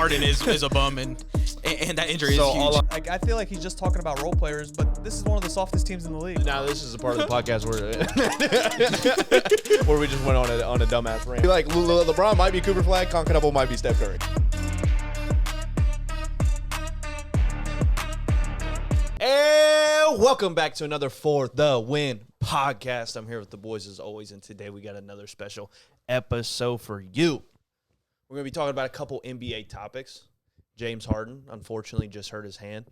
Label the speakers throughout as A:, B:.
A: Harden is a bum, and that injury is huge.
B: I feel like he's just talking about role players, but this is one of the softest teams in the league.
C: Now this is a part of the podcast where we just went on a dumbass rant. Like LeBron might be Cooper Flag, Concacabble might be Steph Curry. And welcome back to another For the Win podcast. I'm here with the boys as always, and today we got another special episode for you. We're going to be talking about a couple NBA topics. James Harden, unfortunately, just hurt his hand.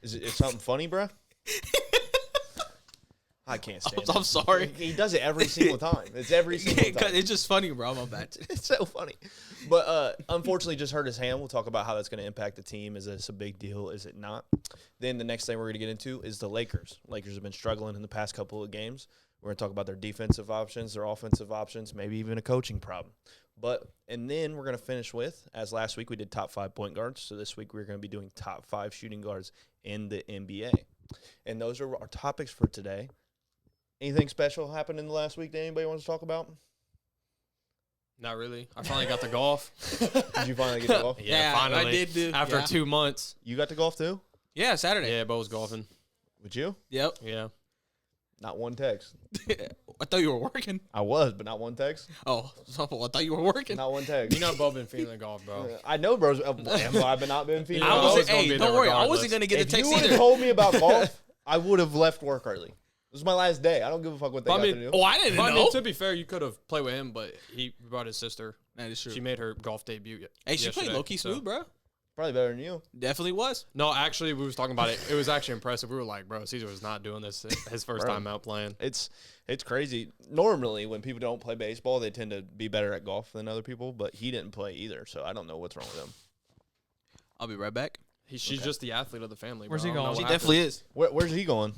C: Is it something funny, bro? I can't stand it.
A: I'm sorry.
C: He does it every single time. It's every single time.
A: It's just funny, bro. My bad.
C: It's so funny. But unfortunately, just hurt his hand. We'll talk about how that's going to impact the team. Is this a big deal? Is it not? Then the next thing we're going to get into is the Lakers. Lakers have been struggling in the past couple of games. We're going to talk about their defensive options, their offensive options, maybe even a coaching problem. And then we're going to finish with, as last week we did top 5 point guards, so this week we're going to be doing top 5 shooting guards in the NBA. And those are our topics for today. Anything special happened in the last week that anybody wants to talk about?
D: Not really. I finally got to golf.
C: Did you finally get to golf?
D: Yeah, finally.
A: I did.
D: After 2 months.
C: You got to golf too?
A: Yeah, Saturday.
D: Yeah, Bo was golfing.
C: Would you?
A: Yep.
D: Yeah.
C: Not one text.
A: I thought you were working.
C: I was, but not one text.
A: Oh, I thought you were working.
C: Not one text.
D: You know Bo been feeling golf, bro.
C: I know, bros. Have I not been feeling
A: I
C: golf?
A: wasn't. Hey, don't worry. I wasn't gonna get a
C: If
A: text
C: you would
A: either.
C: have told me about golf, I would have left work early. This is my last day. I don't give a fuck what they got to do.
A: Oh, I didn't know.
D: I mean, to be fair, you could have played with him, but he brought his sister.
A: That is true.
D: She made her golf debut.
A: Hey, she played low-key
D: so.
A: smooth, bro.
C: Probably better than you.
A: Definitely was.
D: No, actually, we was talking about it. It was actually impressive. We were like, bro, Caesar was not doing this his first time out playing.
C: It's crazy. Normally, when people don't play baseball, they tend to be better at golf than other people, but he didn't play either, so I don't know what's wrong with him.
A: I'll be right back.
D: She's just the athlete of the family.
B: Where's
D: bro.
B: he going?
A: She definitely is.
C: Where's he going?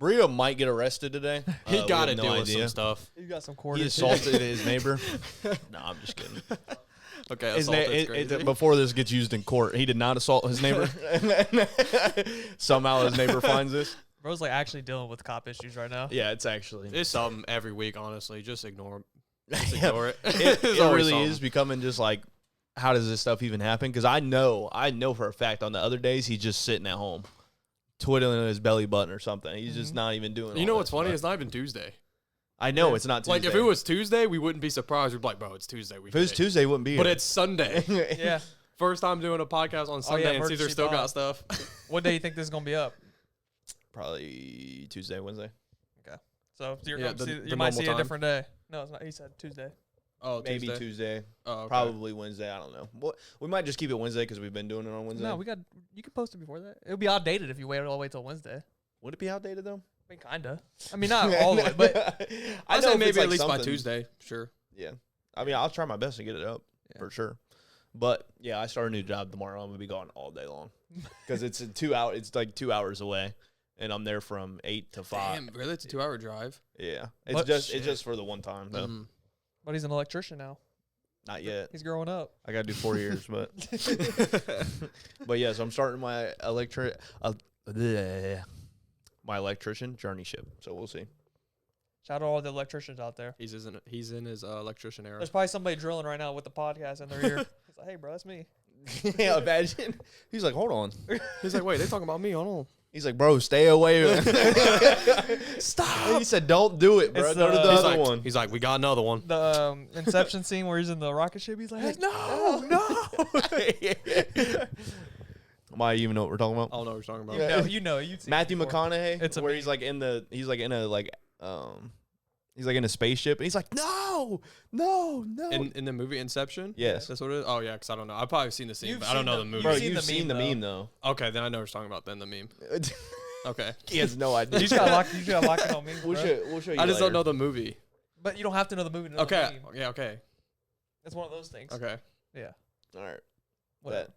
C: Burrito might get arrested today.
D: He got to
C: no
D: deal with
C: idea.
D: some stuff.
B: You got some
C: He
B: quarters.
C: assaulted his neighbor. No, I'm just kidding.
D: Okay, assault crazy.
C: Before this gets used in court, he did not assault his neighbor. Somehow his neighbor finds this.
B: Bro's like actually dealing with cop issues right now.
C: Yeah, it's actually.
D: It's something every week, honestly. Just ignore it. Just
C: Yeah.
D: ignore it.
C: It
D: It's always
C: really
D: something.
C: is becoming just like, how does this stuff even happen? Because I know for a fact on the other days he's just sitting at home, twiddling his belly button or something. He's just not even doing.
D: You
C: all
D: know
C: that
D: what's funny?
C: stuff.
D: It's not even Tuesday.
C: I know it's not Tuesday.
D: Like, if it was Tuesday, we wouldn't be surprised. We'd be like, bro, it's Tuesday.
C: if it was Tuesday, it wouldn't be.
D: But
C: here.
D: it's Sunday.
B: Yeah.
D: First time doing a podcast on Sunday, and Caesar
B: emergency
D: still
B: thought.
D: got stuff.
B: What day you think this is gonna be up?
C: Probably Tuesday, Wednesday.
B: Okay. So you're
D: Yeah,
B: gonna see,
D: the
B: you might
D: normal
B: see
D: time.
B: a different day. No, it's not. He said Tuesday.
D: Oh,
C: Maybe Tuesday.
D: Oh, okay.
C: Probably Wednesday. I don't know. We might just keep it Wednesday because we've been doing it on Wednesday.
B: No, you can post it before that. It would be outdated if you waited all the way till Wednesday.
C: Would it be outdated though?
B: I mean, kinda. I mean, not all the way, but
C: I
D: I'd
C: know
D: say
C: if
D: maybe
C: it's, like,
D: at least by
C: something-
D: Tuesday. Sure.
C: Yeah. I mean, I'll try my best to get it up for sure. But yeah, I start a new job tomorrow. I'm gonna be gone all day long because it's It's like 2 hours away, and I'm there from 8 to 5.
D: Damn, really? It's a 2-hour drive.
C: Yeah, it's
B: What?
C: it's just for the one time though.
D: Mhm.
B: but he's an electrician now.
C: Not yet.
B: He's growing up.
C: I gotta do 4 years, but yeah. So I'm starting my electrician journeyship. So we'll see.
B: Shout out to all the electricians out there.
D: He's in his electrician era.
B: There's probably somebody drilling right now with the podcast in their ear. It's like, hey, bro, that's me.
C: Yeah, imagine. He's like, hold on.
D: He's like, wait, they talking about me? Hold on.
C: He's like, bro, stay away.
B: Stop.
C: He said, don't do it, bro.
B: It's,
C: Go to the
D: He's
C: other
D: like,
C: one.
D: He's like, we got another one.
B: The Inception scene where he's in the rocket ship. He's like, no.
C: Might even know what we're talking about.
D: I don't know what you're talking about.
C: Yeah.
B: You know, you've seen
C: Matthew
B: it before.
C: McConaughey,
B: It's a
C: where
B: meme.
C: he's like in a spaceship, and he's like, no.
D: In the movie Inception?
C: Yes.
D: That's what it is? Oh, yeah, because I don't know. I've probably seen the scene,
B: You've
D: but I don't
B: seen
D: know
B: the-
D: the movie.
C: Bro,
B: You've
C: you've
B: seen
C: seen
B: the
C: the
B: meme,
C: meme though.
D: Okay, then I know what you're talking about then, the meme. Okay.
C: He has no idea.
B: You just gotta lock it on me.
C: We'll show you.
D: I just don't
C: later.
D: know the movie.
B: But you don't have to know the movie. To know the
D: Okay.
B: meme.
D: Yeah, okay.
B: It's one of those things.
D: Okay.
B: Yeah.
C: All right.
B: Whatever.
C: Bet.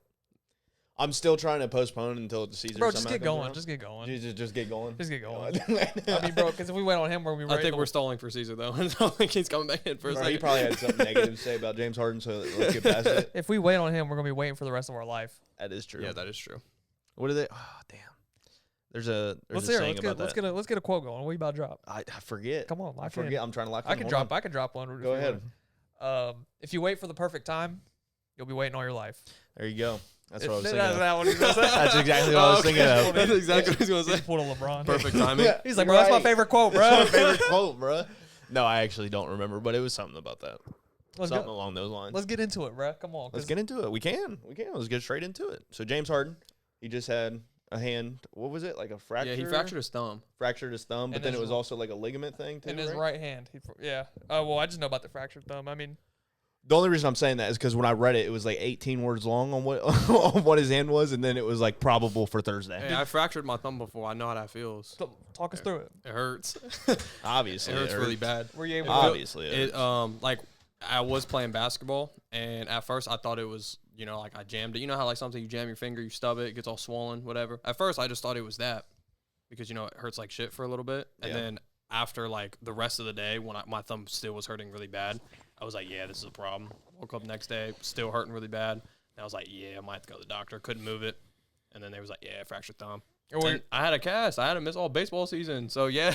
C: I'm still trying to postpone until the season.
B: Bro, just get going. Just get going.
C: Just get going.
B: Just get going. I mean, bro, because if we went on him, we're
D: I think we're stalling for Caesar, though. I don't think he's coming back in for a
C: Bro,
D: second.
C: he probably had something negative to say about James Harden, so let's get past it.
B: If we wait on him, we're gonna be waiting for the rest of our life.
C: That is true.
D: Yeah, that is true.
C: What are they? Oh, damn. There's a saying about that.
B: Let's get a quote going. What are you about to drop?
C: I forget.
B: Come on,
C: I
B: lock
C: forget.
B: in.
C: I'm trying to lock.
B: I can drop one.
C: Go ahead.
B: If you wait for the perfect time, you'll be waiting all your life.
C: There you go. That's what I was
B: That's
C: thinking of.
B: that what he's gonna say.
C: That's exactly what I was thinking of.
D: That's exactly what I was going to
B: He's
D: say.
B: pulled a LeBron.
D: Perfect timing.
B: He's like, bro, that's my favorite quote, bro.
C: That's my favorite quote, bro. No, I actually don't remember, but it was something about that.
B: Let's
C: Something
B: go.
C: along those lines.
B: Let's get into it, bro. Come on.
C: Let's get into it. We can. Let's get straight into it. So James Harden, he just had a hand. What was it? Like a fracture?
D: Yeah, he fractured his thumb.
C: Fractured his thumb, but
B: And
C: then it
B: his
C: was also like a ligament thing too.
B: in his
C: right?
B: right hand. Yeah. Well, I just know about the fractured thumb. I mean,
C: The only reason I'm saying that is because when I read it, it was like 18 words long on what on what his hand was, and then it was like probable for Thursday.
D: Hey, I fractured my thumb before. I know how that feels.
B: talk us through it.
D: It hurts.
C: Obviously,
D: It hurts really bad.
B: Were you able?
C: Obviously,
D: It like I was playing basketball, and at first I thought it was, like I jammed it. You know how like something you jam your finger, you stub it, it gets all swollen, whatever. At first I just thought it was that because it hurts like shit for a little bit, and then after like the rest of the day when my thumb still was hurting really bad, I was like, yeah, this is a problem. Woke up next day, still hurting really bad. And I was like, yeah, I might have to go to the doctor. Couldn't move it, and then they was like, yeah, fractured thumb. And I had a cast. I had to miss all baseball season. So, yeah,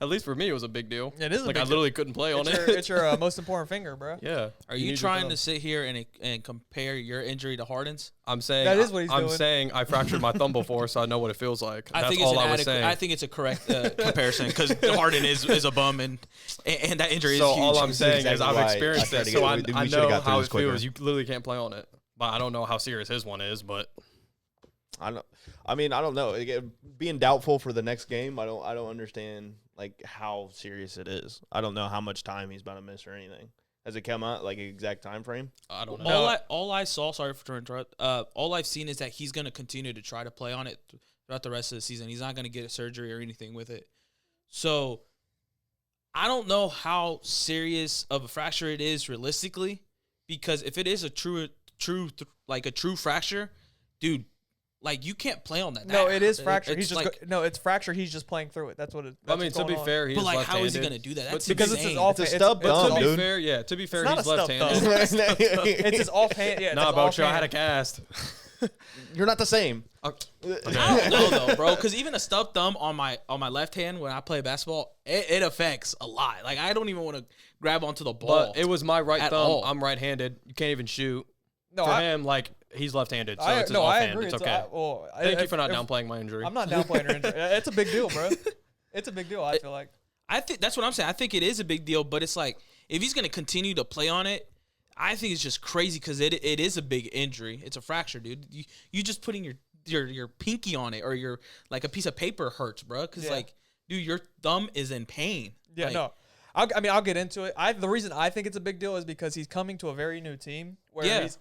D: at least for me, it was a big deal.
B: It is a
D: like,
B: big
D: I literally couldn't play on it.
B: It's your most important finger, bro.
D: Yeah.
A: Are you trying to sit here and compare your injury to Harden's?
D: I'm saying
B: That is what he's
D: I'm
B: doing.
D: saying I fractured my thumb before, so I know what it feels like. That's
A: think
D: all
A: it's
D: I was saying.
A: I think it's a correct comparison because Harden is a bum and that injury
D: so
A: is huge.
D: all I'm saying
C: exactly
D: is I've
C: why
D: experienced
C: I tried
D: it,
C: to
D: so
C: get-
D: I
C: we should've
D: know
C: got through
D: how
C: this
D: it
C: quicker.
D: feels. You literally can't play on it. But I don't know how serious his one is, but
C: I don't know. Being doubtful for the next game, I don't understand like how serious it is. I don't know how much time he's about to miss or anything. Has it come out like an exact time frame?
D: I don't know.
A: All I saw, sorry for interrupt. All I've seen is that he's going to continue to try to play on it throughout the rest of the season. He's not going to get a surgery or anything with it. So I don't know how serious of a fracture it is realistically, because if it is a true fracture, dude, like you can't play on that.
B: No,
A: That-
B: it is fractured.
A: it's
B: He's just
A: like,
B: no, it's fractured. He's just playing through it. That's what it.
D: I
B: That's
D: mean,
B: what's
D: to be
B: going on.
D: fair, he's
A: but like,
D: left-handed.
A: how is he going to do that? That's
B: Because it's
A: insane.
B: his off.
C: It's a stub
B: it's-
C: thumb,
D: To
C: dude.
D: be fair, yeah. To be fair,
B: not
D: he's
B: a stub
D: left-handed.
B: It's his offhand. Yeah,
D: Nah,
B: it's
D: bro,
B: his
D: chill. I had a
B: offhand.
D: cast.
C: You're not the same.
A: I don't know though, bro. Because even a stub thumb on my left hand when I play basketball, it affects a lot. Like I don't even want to grab onto the ball.
D: But it was my right
A: At
D: thumb.
A: all.
D: I'm right-handed. You can't even shoot.
B: No,
D: For
B: I,
D: him, like he's left-handed, so
B: I,
D: it's his
B: no, I
D: offhand.
B: agree.
D: It's okay. Thank you for not
B: if-
D: downplaying my injury.
B: I'm not downplaying your injury. It's a big deal, bro. It's a big deal. I feel like.
A: I think that's what I'm saying. I think it is a big deal, but it's like if he's going to continue to play on it, I think it's just crazy because it is a big injury. It's a fracture, dude. You just putting your pinky on it or your like a piece of paper hurts, bro. Because
B: Yeah.
A: like, dude, your thumb is in pain.
B: Yeah,
A: Like,
B: no. I'll get into it. The reason I think it's a big deal is because he's coming to a very new team where
A: Yeah.
B: he's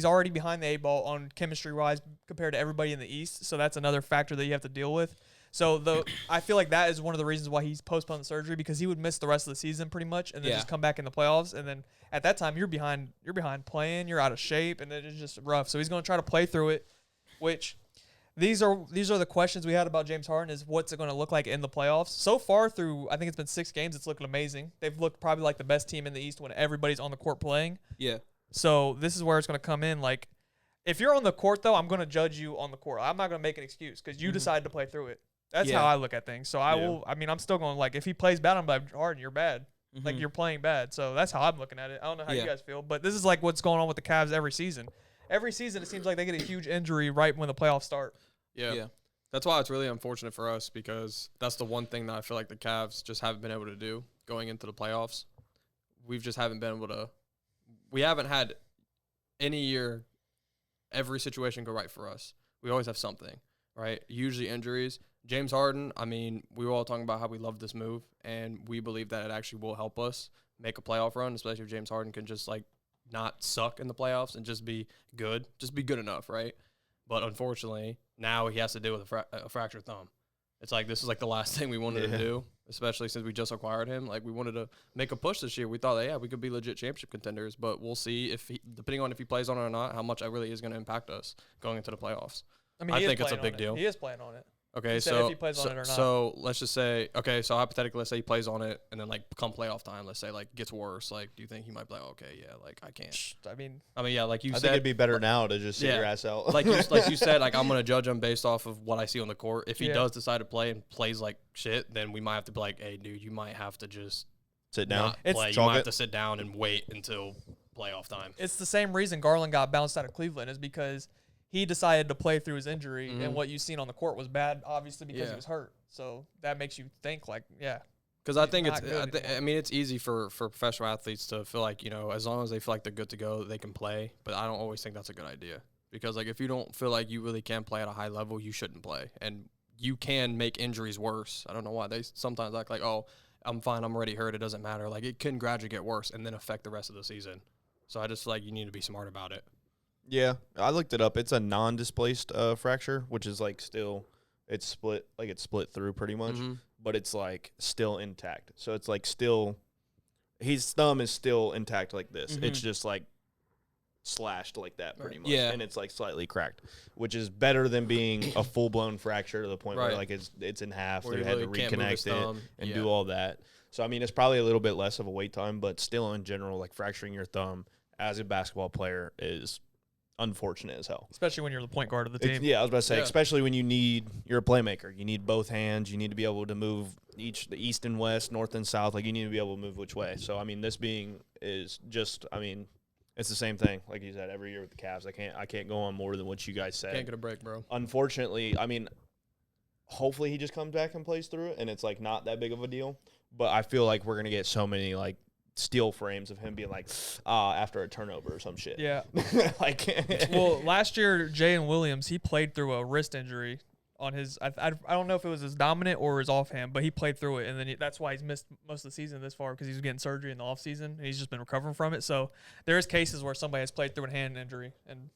B: already behind the 8 ball on chemistry wise compared to everybody in the East. So that's another factor that you have to deal with. So I feel like that is one of the reasons why he's postponed the surgery, because he would miss the rest of the season pretty much and then
A: Yeah.
B: just come back in the playoffs, and then at that time you're behind playing, you're out of shape, and it's just rough. So he's going to try to play through it, which these are the questions we had about James Harden is what's it going to look like in the playoffs. So far through I think it's been 6 games, it's looking amazing. They've looked probably like the best team in the East when everybody's on the court playing.
A: Yeah.
B: So this is where it's going to come in. Like, if you're on the court, though, I'm going to judge you on the court. I'm not going to make an excuse because you decided to play through it. That's
A: Yeah.
B: how I look at things. So I'm still going, like, if he plays bad, I'm like, Harden, you're bad. Like, you're playing bad. So that's how I'm looking at it. I don't know how you
A: Yeah.
B: guys feel, but this is like what's going on with the Cavs every season. Every season, it seems like they get a huge injury right when the playoffs start.
A: Yeah.
D: That's why it's really unfortunate for us, because that's the one thing that I feel like the Cavs just haven't been able to do going into the playoffs. We haven't had any year every situation go right for us. We always have something, right? Usually injuries. James Harden, I mean, we were all talking about how we love this move, and we believe that it actually will help us make a playoff run, especially if James Harden can just, like, not suck in the playoffs and just be good enough, right? But unfortunately, now he has to deal with a fractured thumb. It's like this is like the last thing we wanted to do, especially since we just acquired him. Like, we wanted to make a push this year. We thought that, we could be legit championship contenders, but we'll see if depending on if he plays on it or not, how much that really is going to impact us going into the playoffs.
B: I mean,
D: I
B: he is
D: think it's a
B: playing
D: big
B: on it.
D: deal.
B: He is playing on it.
D: Okay,
B: He said
D: so
B: if he plays on it or not.
D: So let's just say, so hypothetically, let's say he plays on it, and then like come playoff time, let's say like gets worse. Like, do you think he might be like, okay, yeah, like I can't.
B: I mean,
D: Yeah, like you
C: I
D: said,
C: think it'd be better now to just sit your ass out.
D: like you said, like I'm gonna judge him based off of what I see on the court. If he does decide to play and plays like shit, then we might have to be like, hey, dude, you might have to just
C: sit down.
D: not
B: It's
D: play. You
C: chalk
D: might have
C: it.
D: to sit down and wait until playoff time.
B: It's the same reason Garland got bounced out of Cleveland is because he decided to play through his injury, and what you seen on the court was bad, obviously because he was hurt. So that makes you think like,
D: Because I think
B: not good
D: I mean, it's easy for professional athletes to feel like, as long as they feel like they're good to go, they can play. But I don't always think that's a good idea. Because, like, if you don't feel like you really can play at a high level, you shouldn't play. And you can make injuries worse. I don't know why. They sometimes act like, oh, I'm fine, I'm already hurt, it doesn't matter. Like, it can gradually get worse and then affect the rest of the season. So I just feel like you need to be smart about it.
C: Yeah, I looked it up. It's a non-displaced fracture, which is like still it's split through pretty much, but it's like still intact. So it's like still his thumb is still intact like this. It's just like slashed like that pretty much, and it's like slightly cracked, which is better than being a full-blown fracture to the point where like it's in half. They had to reconnect it and do all that. So I mean, it's probably a little bit less of a wait time, but still in general, like fracturing your thumb as a basketball player is unfortunate as hell.
B: especially when you're the point guard of the team.
C: I was about to say, especially when you're a playmaker. You need both hands. You need to be able to move the east and west, north and south. Like, you need to be able to move which way. So, I mean, this is just, I mean, it's the same thing. Like you said, every year with the Cavs. I can't go on more than what you guys said.
D: Can't get a break, bro.
C: Unfortunately, I mean, hopefully he just comes back and plays through it, and it's, like, not that big of a deal. But I feel like we're going to get so many, like, steel frames of him being like, after a turnover or some shit.
B: Yeah.
C: Like,
B: Well, last year, Jaden Williams, he played through a wrist injury on his, I don't know if it was his dominant or his offhand, but he played through it, and then that's why he's missed most of the season this far, because he was getting surgery in the offseason, and he's just been recovering from it. So there is cases where somebody has played through a hand injury and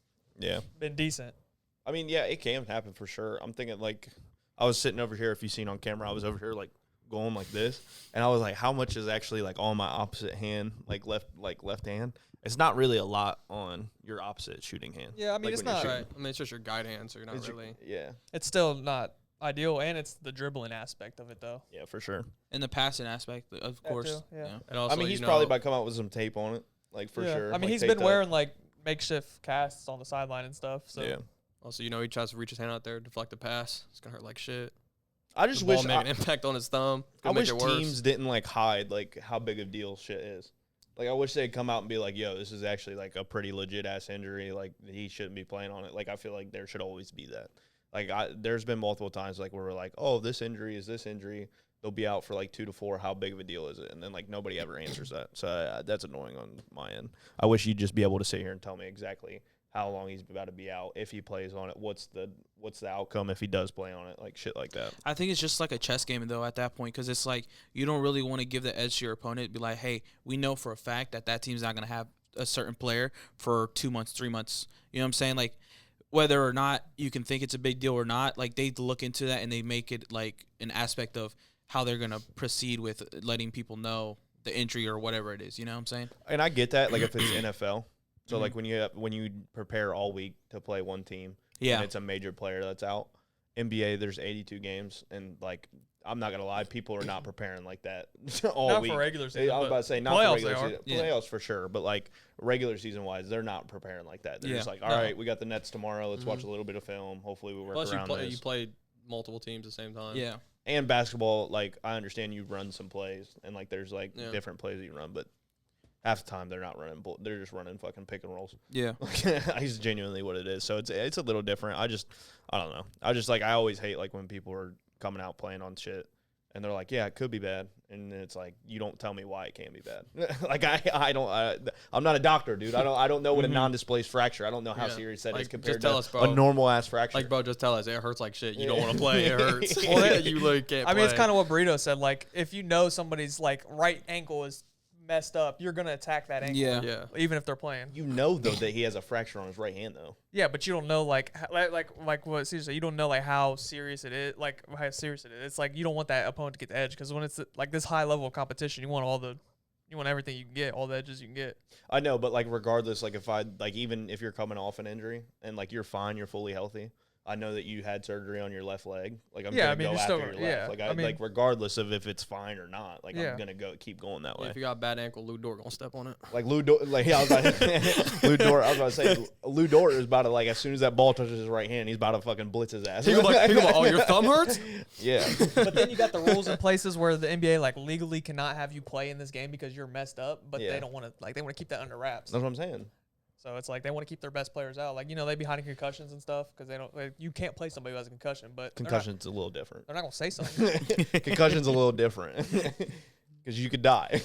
B: been decent.
C: I mean, yeah, it can happen for sure. I'm thinking, like, I was sitting over here, if you've seen on camera, I was over here, like, going like this, and I was like, how much is actually, like, on my opposite hand, like left hand? It's not really a lot on your opposite shooting hand.
B: Yeah, I mean,
C: like,
B: it's
C: when you're
B: not
C: shooting.
D: I mean, it's just your guide hand, so you're not really.
B: It's still not ideal, and it's the dribbling aspect of it, though.
C: Yeah, for sure.
A: And the passing aspect, of course.
B: too, yeah.
D: And also,
C: I mean, he's probably about to come out with some tape on it, like, for sure.
B: I mean,
C: like,
B: he's
C: taped
B: been
C: up.
B: wearing, like, makeshift casts on the sideline and stuff. So
C: Yeah.
D: Also, he tries to reach his hand out there, deflect the pass. It's gonna hurt like shit.
C: I just
D: The
C: wish
D: ball made an impact on his thumb.
C: I
D: Gonna
C: wish
D: make it worse.
C: teams didn't, like, hide, like, how big of a deal shit is. Like, I wish they'd come out and be like, yo, this is actually, like, a pretty legit-ass injury. Like, he shouldn't be playing on it. Like, I feel like there should always be that. Like, there's been multiple times, like, where we're like, oh, this injury is this injury. They'll be out for, like, 2 to 4. How big of a deal is it? And then, like, nobody ever answers that. So that's annoying on my end. I wish you'd just be able to sit here and tell me exactly how long he's about to be out, if he plays on it, what's the outcome if he does play on it, like, shit like that.
A: I think it's just like a chess game, though, at that point, because it's like you don't really want to give the edge to your opponent. Be like, hey, we know for a fact that team's not going to have a certain player for 2 months, 3 months. You know what I'm saying? Like, whether or not you can think it's a big deal or not, like, they look into that and they make it, like, an aspect of how they're going to proceed with letting people know the injury or whatever it is. You know what I'm saying?
C: And I get that, like, if it's NFL. So, like, when you prepare all week to play one team, and it's a major player that's out. NBA, there's 82 games, and, like, I'm not gonna lie, people are not preparing like that all
B: not
C: week.
B: for regular season.
C: I was about to say not for
B: playoffs
C: regular
B: they are.
C: season,
A: Yeah.
C: playoffs for sure, but, like, regular season wise, they're not preparing like that. They're just like, all right, we got the Nets tomorrow. Let's watch a little bit of film. Hopefully, we work
D: Plus,
C: around this.
D: you play multiple teams at the same time.
A: Yeah.
C: And basketball, like, I understand you run some plays, and, like, there's, like, different plays that you run, but half the time they're not running. They're just running fucking pick and rolls.
A: Yeah.
C: It's genuinely what it is. So it's a little different. I don't know. I always hate, like, when people are coming out playing on shit and they're like, yeah, it could be bad. And then it's like, you don't tell me why it can be bad. Like, I'm not a doctor, dude. I don't know what a non-displaced fracture. I don't know how serious that is
D: Like,
C: compared
D: just tell
C: to
D: us, bro.
C: a normal ass fracture.
D: Like, bro, just tell us. It hurts like shit. You don't want to play. It hurts.
B: Well,
D: You literally can't
B: I mean, it's
D: play.
B: kind of what Burrito said. Like, if you know somebody's, like, right ankle is messed up, you're going to attack that ankle.
A: Yeah.
B: Even if they're playing.
C: you know, though, that he has a fracture on his right hand, though.
B: Yeah, but you don't know, like what Caesar said, you don't know, like, how serious it is. Like, how serious it is. It's like you don't want that opponent to get the edge, because when it's, like, this high level of competition, you want everything you can get, all the edges you can get.
C: I know, but, like, regardless, like, even if you're coming off an injury and, like, you're fine, you're fully healthy, I know that you had surgery on your left leg. Like I'm
B: Yeah,
C: gonna
B: I mean,
C: go
B: you're
C: after
B: still-
C: your
B: yeah,
C: left. Like
B: I mean-
C: like regardless of if it's fine or not. Like
B: Yeah.
C: I'm gonna keep going that way.
D: If you got a bad ankle, Lou Dort gonna step on it.
C: Like Lou Dort, like yeah, I was about Lou Dort. I was about to say Lou Dort is about to like as soon as that ball touches his right hand, he's about to fucking blitz his ass.
D: He gonna be like, oh, your thumb hurts?
C: Yeah,
B: But then you got the rules in places where the NBA like legally cannot have you play in this game because you're messed up, but
C: Yeah.
B: they don't want to they want to keep that under wraps.
C: that's what I'm saying.
B: So it's like they want to keep their best players out. Like they be hiding concussions and stuff because they don't. You can't play somebody who has a concussion, but
C: Concussion's a little different.
B: They're not gonna say something.
C: Concussion's a little different because you could die.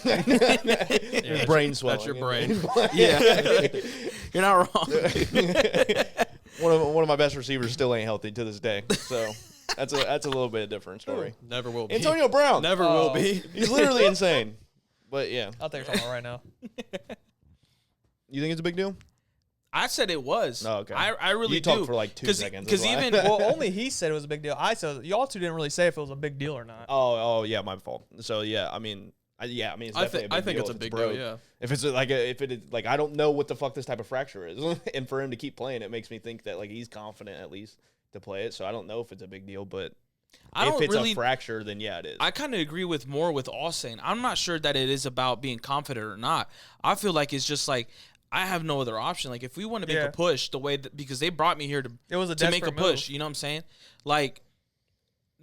C: Your brain swelling.
D: That's your brain.
A: Yeah, you're not wrong.
C: One of my best receivers still ain't healthy to this day. So that's a little bit different story.
D: Never will be.
C: Antonio Brown.
D: Never will
B: Oh.
D: be.
C: He's literally insane. But yeah,
B: I'll tell you talking about right now.
C: you think it's a big deal?
A: I said it was.
C: Oh, okay.
A: I really
C: You
A: do.
C: talked for like 2 seconds.
A: Because
C: that's why.
A: even
B: Well, only he said it was a big deal. I said y'all two didn't really say if it was a big deal or not.
C: oh yeah, my fault. So yeah, I mean, it's definitely
D: I
C: a big
D: think
C: deal
D: it's a
C: if
D: big
C: broke.
D: deal. Yeah.
C: If it's if it is like I don't know what the fuck this type of fracture is, and for him to keep playing, it makes me think that like he's confident at least to play it. So I don't know if it's a big deal, but
A: I don't
C: if it's
A: really.
C: a fracture, then yeah, it is.
A: I kind of agree with Austin. I'm not sure that it is about being confident or not. I feel like it's just like I have no other option. Like if we want to make
B: Yeah.
A: a push the way that because they brought me here
B: It was a
A: to make a
B: desperate
A: push,
B: move.
A: you know what I'm saying? Like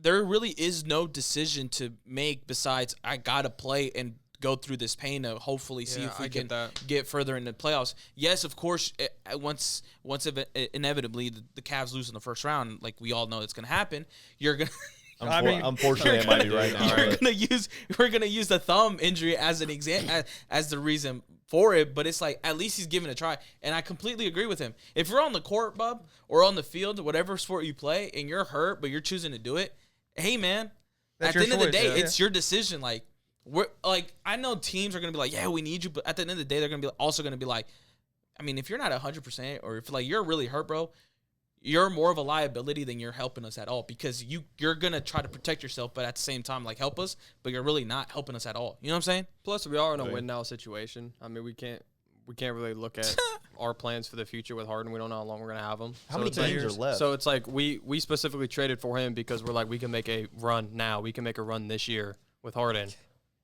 A: there really is no decision to make besides I gotta play and go through this pain to hopefully see
D: Yeah,
A: if we
D: I get
A: can
D: that.
A: get further in the playoffs. Yes, of course, once inevitably the Cavs lose in the first round, like we all know it's gonna happen. You're gonna.
B: I mean,
C: Unfortunately, it might be right now.
A: We're
C: but-
A: gonna use the thumb injury as an as the reason for it, but it's like at least he's giving it a try, and I completely agree with him. If you're on the court, bub, or on the field, whatever sport you play, and you're hurt but you're choosing to do it, hey man,
B: That's
A: at the
B: your
A: end of the
B: choice,
A: day,
B: yeah.
A: it's your decision. Like we're like I know teams are gonna be like, yeah, we need you, but at the end of the day, they're gonna be also gonna be like, I mean, if you're not 100% or if like you're really hurt, bro. You're more of a liability than you're helping us at all because you're gonna try to protect yourself, but at the same time, like help us, but you're really not helping us at all. You know what I'm saying?
D: Plus, we are in a
C: Right.
D: win now situation. I mean, we can't really look at our plans for the future with Harden. We don't know how long we're gonna have him.
C: How many
D: it's like-
C: games are left?
D: So it's like we specifically traded for him because we're like we can make a run now. We can make a run this year with Harden.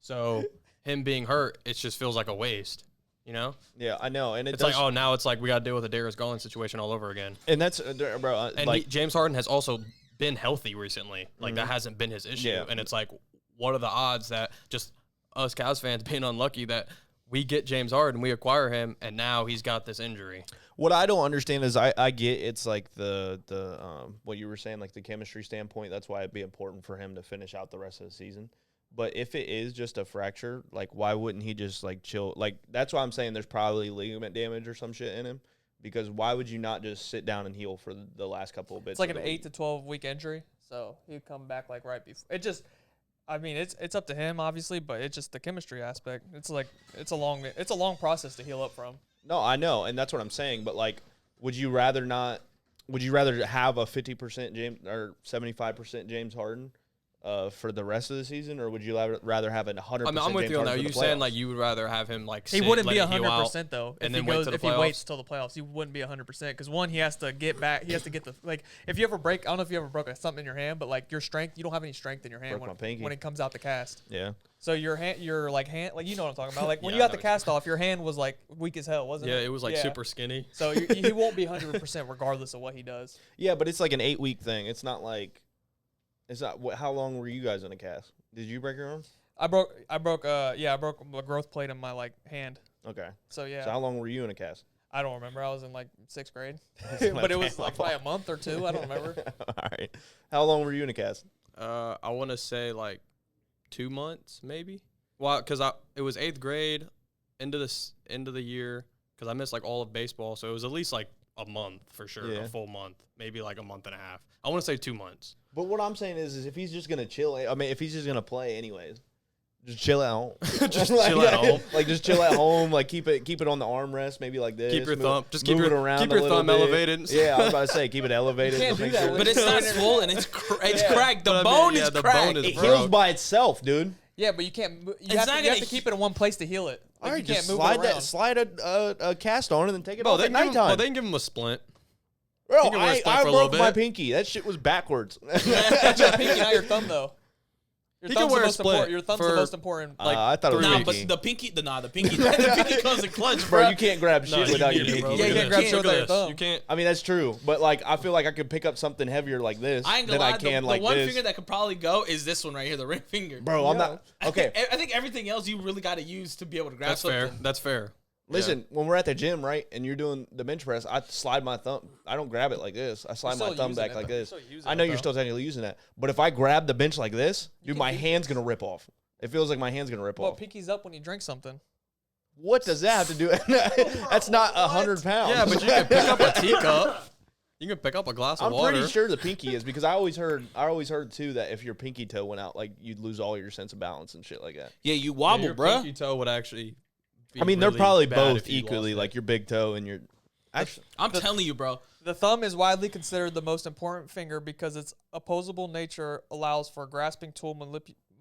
D: So him being hurt, it just feels like a waste. You know,
C: yeah, I know, and
D: it's like now it's like we got to deal with a Darius Garland situation all over again.
C: and that's bro,
D: And
C: like
D: James Harden has also been healthy recently. Like that hasn't been his issue.
C: Yeah.
D: And it's like, what are the odds that just us Cavs fans being unlucky that we get James Harden, we acquire him, and now he's got this injury.
C: what I don't understand is I get it's like the what you were saying, like the chemistry standpoint. That's why it'd be important for him to finish out the rest of the season. But if it is just a fracture, like why wouldn't he just like chill? Like that's why I'm saying there's probably ligament damage or some shit in him. Because why would you not just sit down and heal for the last couple of bits?
B: It's like
C: of
B: an
C: the
B: 8 to 12 week injury, so he'd come back like right before. It just, I mean, it's up to him obviously, but it's just the chemistry aspect. It's like it's a long process to heal up from.
C: No, I know, and that's what I'm saying. But like, would you rather not? Would you rather have a 50% James or 75% James Harden for the rest of the season, or would you rather have a 100%?
D: I mean, I'm with
C: James
D: you on that.
C: Harden
D: You
C: for the
D: saying
C: playoffs?
D: like you would rather have him like
B: He
D: sit,
B: wouldn't
D: let
B: be
D: it heal out,
B: 100% though
D: and
B: if
D: then
B: he
D: wait
B: goes
D: till the
B: if he
D: playoffs?
B: waits till the playoffs. He wouldn't be 100% because one, he has to get back. He has to get the like. If you ever break, I don't know if you ever broke something in your hand, but like your strength, you don't have any strength in your hand
C: Broke my
B: when
C: pinky.
B: it comes out the cast.
C: Yeah.
B: So your hand, your like hand, like you know what I'm talking about. Like when
D: Yeah,
B: you
D: I
B: got
D: know
B: the
D: what you're
B: cast off, your hand was like weak as hell, wasn't
D: Yeah,
B: it?
D: it was like super skinny.
B: So he won't be 100% regardless of what he does.
C: Yeah, but it's like an 8-week thing. It's not like, it's not. How long were you guys in a cast? Did you break your arm?
B: I broke a growth plate in my like hand.
C: Okay.
B: So yeah,
C: So how long were you in a cast?
B: I don't remember. I was in like 6th grade,
C: Okay,
B: but it was
C: my
B: like probably a month or two. I don't remember.
C: All right. How long were you in a cast?
D: I want to say like 2 months maybe. Well, because it was 8th grade, end of the year, because I missed like all of baseball, so it was at least like a month for sure,
C: Yeah.
D: a full month, maybe like a month and a half. I want to say 2 months.
C: But what I'm saying is if he's just gonna chill, I mean, if he's just gonna play anyways, just chill at home.
D: Just chill at home.
C: Like just chill at home. Like keep it on the armrest, maybe like this.
D: Keep your
C: move-
D: thumb, just
C: move
D: keep
C: it
D: your
C: around.
D: keep
C: a
D: your
C: little
D: thumb
C: bit.
D: elevated.
C: Yeah, I was about to say keep it elevated.
B: You can't
C: just
B: do
C: make
B: that
C: sure
B: with
A: But it's
B: So
A: not
B: it-
A: swollen. It's
B: Yeah.
A: cracked. The
D: But I mean,
A: bone
D: yeah,
A: is
D: the
A: cracked.
D: bone is
C: it
D: broke.
C: heals by itself, dude.
B: Yeah, but you can't. You
A: It's
B: have
A: not
B: to, you have
A: gonna
B: to keep it in one place to heal it. Like,
C: All right,
B: you can't
C: just
B: move
C: slide
B: it around.
C: that, slide a cast on, and then take it
D: Bro,
C: off
D: they
C: at
D: can give him,
C: nighttime.
D: they can give him a splint.
C: Bro,
D: He can wear a splint
C: I
D: for a little
C: broke my
D: bit.
C: pinky. That shit was backwards.
B: That's your pinky, not your thumb, though. Your
D: He can
B: thumb's
D: wear
B: the
D: a
B: most
D: split
B: important. Your thumb's the
D: for-
B: most important. Like,
C: I thought it was
A: Nah,
C: pinky.
A: but the pinky, the pinky comes in clutch,
C: Bro,
A: bro.
C: you can't grab shit
D: No,
C: without your
D: need it,
C: pinky.
D: bro.
B: Yeah, you
D: Look
B: can't
D: at
B: grab
D: this.
B: shit
D: Look
B: without
D: at
B: your
D: this.
B: thumb.
D: You can't.
C: I mean, that's true. But, like, I feel like I could pick up something heavier like this
A: I ain't
C: than
A: gonna lie.
C: I can
A: the
C: like
A: one
C: this.
A: finger that could probably go is this one right here, the ring finger.
C: Bro, I'm not. Okay,
A: I think everything else you really got to use to be able to grab
D: That's
A: something.
D: fair. That's fair.
C: listen, when we're at the gym, right, and you're doing the bench press, I slide my thumb. I don't grab it like this. I slide
B: still
C: my thumb
B: using
C: back
B: it,
C: like
B: though.
C: this.
B: You're still using
C: I know
B: it,
C: you're
B: though.
C: still technically using that. But if I grab the bench like this, dude,
B: can
C: my
B: keep-
C: hand's going to rip off. It feels like my hand's going to rip
B: well,
C: off.
B: pinky's up when you drink something.
C: What does that have to do? That's not 100 pounds.
D: Yeah, but you can pick up a teacup. You can pick up a glass of
C: I'm
D: water.
C: pretty sure the pinky is because I always heard too that if your pinky toe went out, like you'd lose all your sense of balance and shit like that.
A: Yeah, you
D: Yeah,
A: wobble,
D: your
A: bro.
D: pinky toe would actually. Be
C: I mean,
D: really
C: they're probably
D: bad
C: both
D: if you
C: equally,
D: lost it.
C: like your big toe and your. Actually,
A: I'm telling you, bro.
B: The thumb is widely considered the most important finger because its opposable nature allows for grasping tool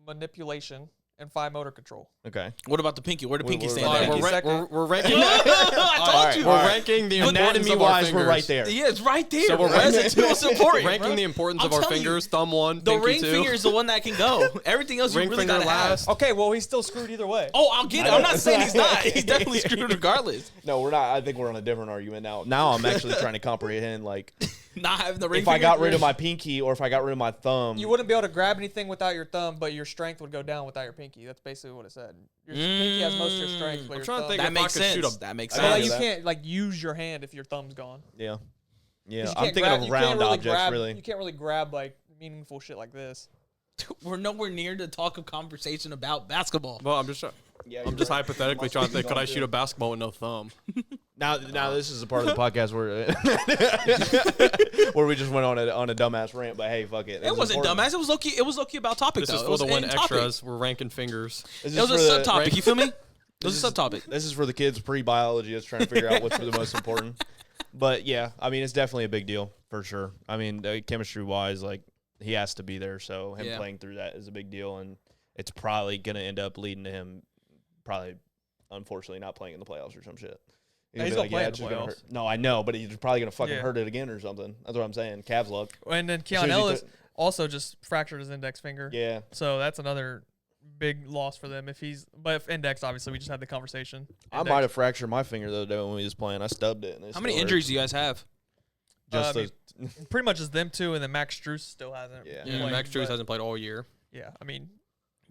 B: manipulation and fine motor control.
C: okay.
A: What about the pinky? Where the pinky
C: we're-
A: stand
D: All right,
A: at?
B: Pinky second.
D: we're ranking.
A: I told you.
D: We're
C: All right.
D: ranking the importance
C: Anatomy
D: of our
C: wise,
D: fingers.
C: we're right there.
A: Yeah, it's right there.
D: So we're
A: bro. That's
D: ranking-
A: the most important.
D: Ranking
A: bro.
D: the importance
A: I'm
D: of our
A: telling you,
D: fingers. Thumb one,
A: The
D: pinky
A: ring
D: two.
A: finger is the one that can go. Everything else you
D: Ring
A: really
D: finger
A: gotta have.
D: last.
B: Okay, well, he's still screwed either way.
A: Oh, I'll get it. I'm not saying he's not. He's definitely screwed regardless.
C: No, we're not. I think we're on a different argument now. Now I'm actually trying to comprehend, like,
A: Not having the ring
C: if
A: finger.
C: I got rid of my pinky or if I got rid of my thumb.
B: You wouldn't be able to grab anything without your thumb, but your strength would go down without your pinky. That's basically what it said. Your pinky has most of your strength, but
D: I'm
B: your
D: trying to
B: thumb.
D: think
A: That
D: if I
A: makes
D: could shoot
A: sense.
D: a-
A: That makes
C: I
B: So
C: can
B: like
C: do
B: you
C: that.
B: can't like use your hand if your thumb's gone.
C: Yeah.
B: 'Cause
C: Yeah.
B: you
C: I'm
B: can't
C: thinking
B: grab-
C: of
B: you can't
C: round
B: really
C: objects,
B: grab,
C: really.
B: You can't really grab like meaningful shit like this.
A: We're nowhere near the talk of conversation about basketball.
D: Well, I'm just hypothetically trying to think. Could I shoot a basketball with no thumb?
C: Now this is a part of the podcast where we just went on a dumbass rant, but hey, fuck it.
A: It wasn't dumbass. It was low key. It was low key about topic
D: This
A: though.
D: is
A: It
D: for
A: was
D: the win
A: in topic.
D: extras. We're ranking fingers.
C: This
A: It was a
C: is for the-
A: subtopic. You feel me? It was a subtopic.
C: This is for the kids pre-biology that's trying to figure out what's the most important. But yeah, I mean, it's definitely a big deal for sure. I mean, chemistry-wise, like he has to be there, so him
A: Yeah.
C: playing through that is a big deal, and it's probably gonna end up leading to him probably, unfortunately, not playing in the playoffs or some shit.
B: No, he's
C: gonna
B: gonna play in
C: it's
B: the
C: just gonna
B: playoffs.
C: hurt. No, I know, but he's probably gonna fucking
B: Yeah.
C: hurt it again or something. That's what I'm saying. Cavs luck.
B: And then
C: As soon
B: Keon
C: as he
B: Ellis
C: took-
B: also just fractured his index finger.
C: Yeah.
B: So that's another big loss for them. But if index, obviously, we just had the conversation.
C: I
B: Index.
C: might have fractured my finger the other day when we was playing. I stubbed it. And it
A: How many
C: still hurt.
A: injuries do you guys have?
C: Just
B: I mean,
C: those-
B: pretty much just them two, and then Max Struess still hasn't.
C: Yeah.
D: Yeah,
B: played,
D: Max Drews
B: but-
D: hasn't played all year.
B: Yeah, I mean,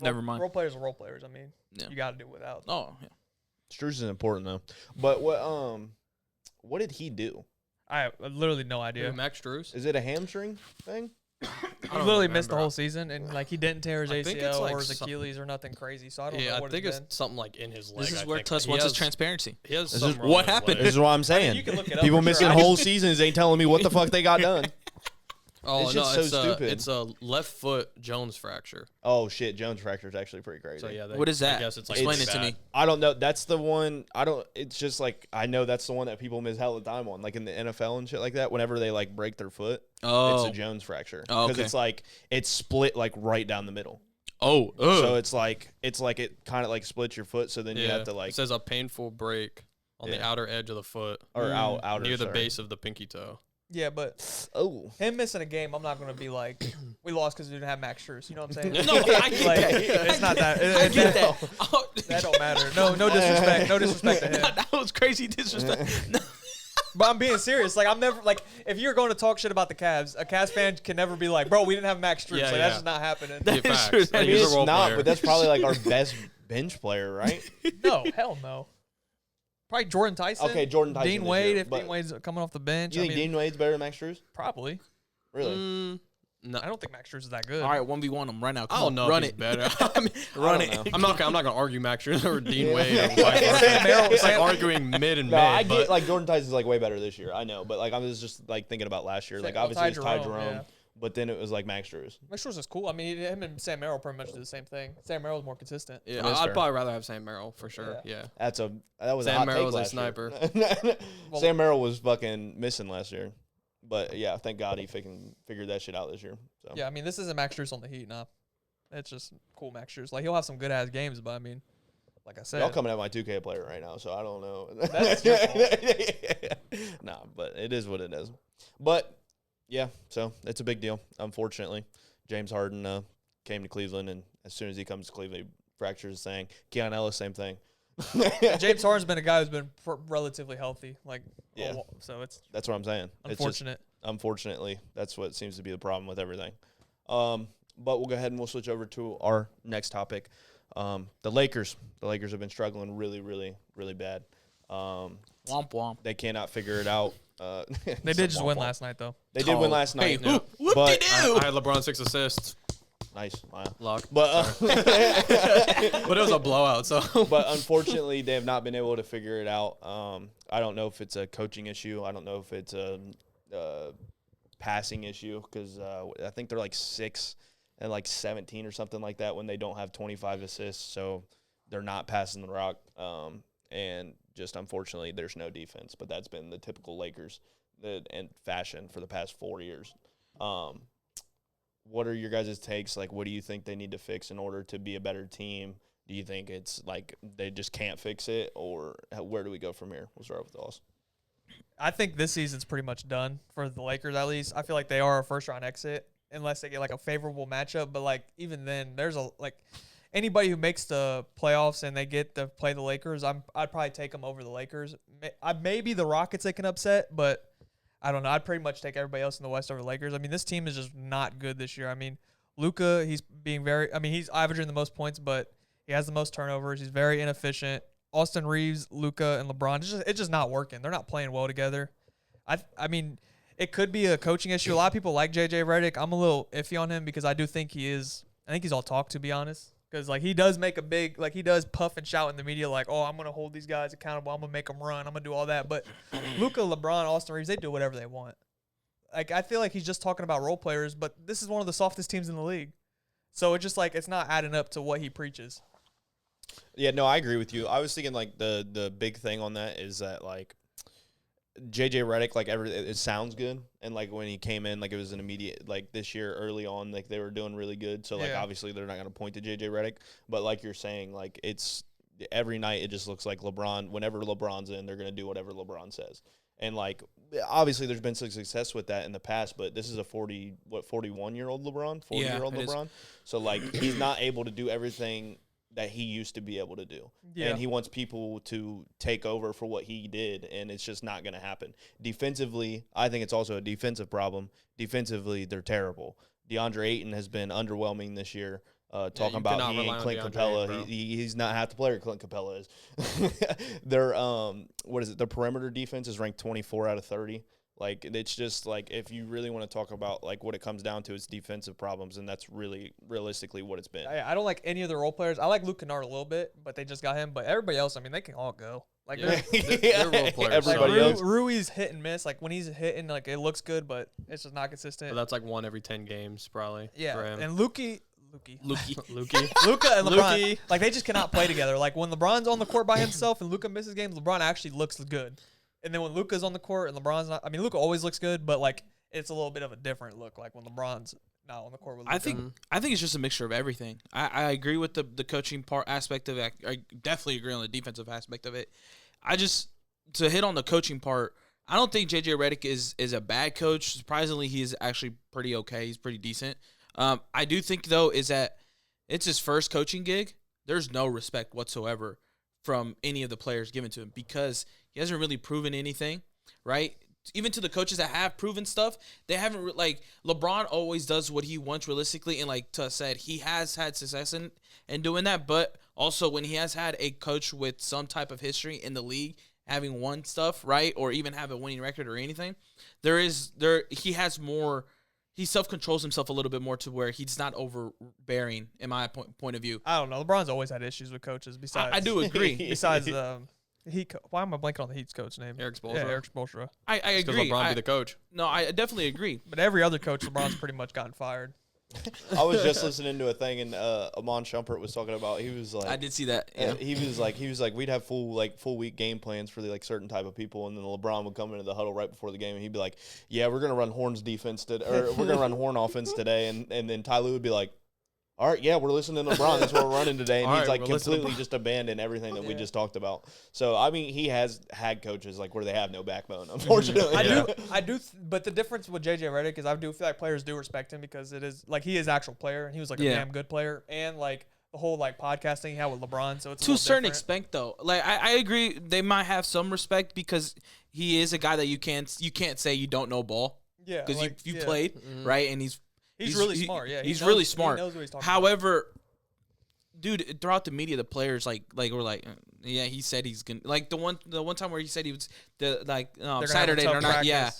A: Never mind.
B: Role players are role players. I mean,
A: Yeah.
B: you got to do it without.
A: Oh, yeah.
C: Struz is important though. But what did he do?
B: I have literally no idea.
D: Yeah. Max Drews.
C: Is it a hamstring thing?
B: He
D: don't
B: literally missed the
D: remember.
B: whole season, and like he didn't tear his
D: I think it's
B: ACL
D: like
B: or his
D: some-
B: Achilles or nothing crazy. So I don't know
D: Yeah, I
B: what
D: think
B: it's
D: it's
B: been.
D: something like in his leg.
A: This is
D: I
A: where
D: think.
A: Tuss
D: He
A: wants his
D: has-
A: transparency.
D: He has
C: This
D: something
C: is-
D: wrong
A: what
D: with his
A: happened?
D: leg.
C: This is what I'm saying.
B: You can look it up
C: People
B: for
C: missing
B: sure. I
C: whole
B: just-
C: seasons ain't telling me what the fuck they got done.
D: Oh
C: This
D: no,
C: shit's so
D: it's
C: stupid.
D: it's a left foot Jones fracture.
C: Oh shit, Jones fracture is actually pretty crazy.
D: So yeah,
A: What is that?
D: I guess it's like
A: Explain
D: pretty
A: it to
D: bad.
A: me.
C: I don't know. That's the one. I don't. It's just like I know that's the one that people miss hell of time on, like in the NFL and shit like that. Whenever they like break their foot,
A: Oh.
C: it's a Jones fracture
A: Oh,
C: because
A: okay.
C: it's like it's split like right down the middle.
A: Oh.
C: So it's like it kind of like splits your foot. So then you
D: Yeah,
C: have to like
D: it says a painful break on the
C: Yeah.
D: outer edge of the foot
C: or outer
D: near the
C: sorry.
D: base of the pinky toe.
B: Yeah, but
C: Oh,
B: him missing a game, I'm not gonna be like we lost because we didn't have Max Struess. You know what I'm saying?
A: No, I get
B: Like,
A: that.
B: it's not that.
A: I get that. Oh,
B: That don't matter. No disrespect. No disrespect to him.
A: that was crazy disrespect. No.
B: But I'm being serious. Like I'm never like if you're going to talk shit about the Cavs, a Cavs fan can never be like, bro, we didn't have Max Struess.
D: Yeah,
B: like
D: yeah.
B: that's just not happening.
D: Yeah,
A: is
D: facts.
A: true.
D: Like,
C: I mean
D: he's a
C: it's
D: role
C: not,
D: player.
C: but that's probably like our best bench player, right?
B: No, hell no. Probably Jordan Tyson.
C: Okay, Jordan Tyson
B: Dean
C: this
B: Wade,
C: year,
B: if
C: but-
B: Dean Wade's coming off the bench.
C: You think
B: I mean,
C: Dean Wade's better than Max Struz?
B: probably.
C: Really?
D: No,
B: I don't think Max Struess is that good.
A: All right, 1v1 him right now. Come
D: I don't
A: on,
D: know.
A: run
D: if he's
A: it.
D: better.
A: Run
C: I don't
A: it.
C: know.
D: I'm not gonna argue Max Drews or Dean
C: Yeah.
D: Wade. Or vice versa.
B: Sam Merrill-
D: It's like
B: Sam-
D: arguing mid and
C: No,
D: mid.
C: I get
D: but
C: like Jordan Tyson's like way better this year. I know, but like I was just like thinking about last year. Like
B: Well,
C: obviously it's Ty
B: Ty
C: Jerome,
B: Jerome, yeah.
C: but then it was like Max Struz.
B: Max Struess is cool. I mean, him and Sam Merrill pretty much do the same thing. Sam Merrill's more consistent.
D: yeah,
C: That is
D: I'd
C: fair.
D: probably rather have Sam Merrill for sure.
B: Yeah.
D: Yeah.
C: That was a
D: Sam
C: hot
D: Merrill's
C: take
D: a
C: last
D: sniper.
C: year.
B: Well-
C: Sam Merrill was fucking missing last year, but yeah, thank God he figured that shit out this year. So.
B: Yeah, I mean, this isn't Max Struess on the Heat, nah. It's just cool Max Struess. Like, he'll have some good-ass games, but I mean, like I
C: Y'all
B: said.
C: coming at my 2K player right now, so I don't know.
B: That's your fault.
C: Nah, but it it is what it is. But yeah, so it's a big deal. Unfortunately, James Harden came to Cleveland, and as soon as he comes to Cleveland, he fractures his thing. Keon Ellis, same thing.
B: James Harden's been a guy who's been relatively healthy.
C: Yeah.
B: So
C: That's what I'm saying.
B: unfortunate.
C: Unfortunately, that's what seems to be the problem with everything. But we'll go ahead and we'll switch over to our next topic. The Lakers. The Lakers have been struggling really, really, really bad.
A: Womp womp.
C: They cannot figure it out.
B: They did just win last night, though.
C: They did win last night.
A: Hey, whoop
C: but
A: de
D: I
A: doo.
D: had LeBron 6 assists.
C: nice. Wow.
D: Lock.
C: But
D: But it was a blowout, so.
C: but unfortunately, they have not been able to figure it out. I don't know if it's a coaching issue. I don't know if it's a passing issue because I think they're like 6 and like 17 or something like that when they don't have 25 assists. So they're not passing the rock. And just unfortunately, there's no defense. But that's been the typical Lakers and fashion for the past 4 years. What are your guys' takes? Like, what do you think they need to fix in order to be a better team? Do you think it's like they just can't fix it, or where do we go from here? We'll start with Dallas.
B: I think this season's pretty much done for the Lakers, at least. I feel like they are a first-round exit unless they get, like, a favorable matchup. But, like, even then, there's anybody who makes the playoffs and they get to play the Lakers, I'd probably take them over the Lakers. Maybe the Rockets they can upset, but I don't know. I'd pretty much take everybody else in the West over the Lakers. I mean, this team is just not good this year. I mean, Luka, he's averaging the most points, but he has the most turnovers. He's very inefficient. Austin Reeves, Luka, and LeBron, it's just not working. They're not playing well together. I mean, it could be a coaching issue. A lot of people like J.J. Redick. I'm a little iffy on him because I think he's all talk, to be honest. Because, like, he does make he does puff and shout in the media like, oh, I'm going to hold these guys accountable. I'm going to make them run. I'm going to do all that. But Luka, LeBron, Austin Reeves, they do whatever they want. Like, I feel like he's just talking about role players, but this is one of the softest teams in the league. So it's just like it's not adding up to what he preaches.
C: Yeah, no, I agree with you. I was thinking, like, the big thing on that is that, like, J.J. Redick, like, it sounds good. And, like, when he came in, like, it was an immediate, like, this year early on, like, they were doing really good. So, like,
B: Yeah.
C: obviously they're not going to point to J.J. Redick. But, like you're saying, like, it's every night it just looks like LeBron, whenever LeBron's in, they're going to do whatever LeBron says. And, like, obviously there's been some success with that in the past, but this is a 41-year-old LeBron? 40-year-old
A: it is.
C: LeBron? So, like, he's not able to do everything that he used to be able to do.
B: Yeah.
C: And he wants people to take over for what he did, and it's just not going to happen. Defensively, I think it's also a defensive problem. Defensively, they're terrible. DeAndre Ayton has been underwhelming this year. Talking about
D: cannot
C: he
D: rely
C: ain't
D: on
C: Clint
D: DeAndre
C: Capella.
D: Ayton, bro.
C: He's not half the player Clint Capella is. Their what is it? The perimeter defense is ranked 24 out of 30. Like, it's just, like, if you really want to talk about, like, what it comes down to, it's defensive problems, and that's really realistically what it's been.
B: I don't like any of the role players. I like Luke Kennard a little bit, but they just got him. But everybody else, I mean, they can all go. Like,
D: Yeah.
B: they're-
D: They're role players.
C: Everybody
B: like,
C: else.
B: Rui's hit and miss. Like, when he's hitting, like, it looks good, but it's just not
D: But
B: consistent.
D: that's like 1 every 10 games, probably.
B: Yeah,
D: For him.
B: and Luka
D: Lukey.
B: Luka and LeBron, like, they just cannot play together. Like, when LeBron's on the court by himself and Luka misses games, LeBron actually looks good. And then when Luka's on the court and LeBron's not, I mean, Luka always looks good, but, like, it's a little bit of a different look. Like, when LeBron's not on the court with Luka.
A: I think it's just a mixture of everything. I agree with the coaching part aspect of it. I definitely agree on the defensive aspect of it. To hit on the coaching part, I don't think J.J. Redick is a bad coach. Surprisingly, he is actually pretty okay. He's pretty decent. I do think, though, is that it's his first coaching gig. There's no respect whatsoever from any of the players given to him because he hasn't really proven anything, right? Even to the coaches that have proven stuff, they haven't like LeBron always does what he wants realistically, and like Tuss said, he has had success in doing that. But also when he has had a coach with some type of history in the league, having won stuff, right, or even have a winning record or anything, he has more. He self-controls himself a little bit more to where he's not overbearing, in my point of view.
B: I don't know. LeBron's always had issues with coaches. Besides,
A: I do agree.
B: Besides, why am I blanking on the Heat's coach name?
D: Eric Spoelstra.
B: Yeah, Eric Spoelstra.
A: I agree.
D: LeBron be the coach.
A: No, I definitely agree.
B: But every other coach, LeBron's pretty much gotten fired.
C: I was just listening to a thing, and Amon Shumpert was talking about. He was like,
A: I did see that. Yeah.
C: he was like, we'd have full week game plans for the like certain type of people, and then LeBron would come into the huddle right before the game, and he'd be like, "Yeah, we're gonna run Horn's defense today, or we're gonna run Horn offense today," and then Ty Lue would be like, all right, yeah, we're listening to LeBron. That's what we're running today. And
D: All
C: he's
D: right,
C: like
D: we're listening to
C: completely just abandoned everything that we just talked about. So, I mean, he has had coaches like where they have no backbone, unfortunately.
B: I do. But the difference with JJ Redick is I do feel like players do respect him because it is like he is actual player and he was like a damn good player, and like the whole like podcasting he had with LeBron. So it's
A: to a certain
B: different.
A: extent, though. Like I agree, they might have some respect because he is a guy that you can't say you don't know ball.
B: Yeah,
A: because
B: like,
A: you played right, and he's
B: really smart. Yeah,
A: he's really smart.
B: He knows what he's talking
A: However, dude, throughout the media, the players like we're like, yeah, he said he's gonna like the one time where he said he was Saturday or not. Yeah.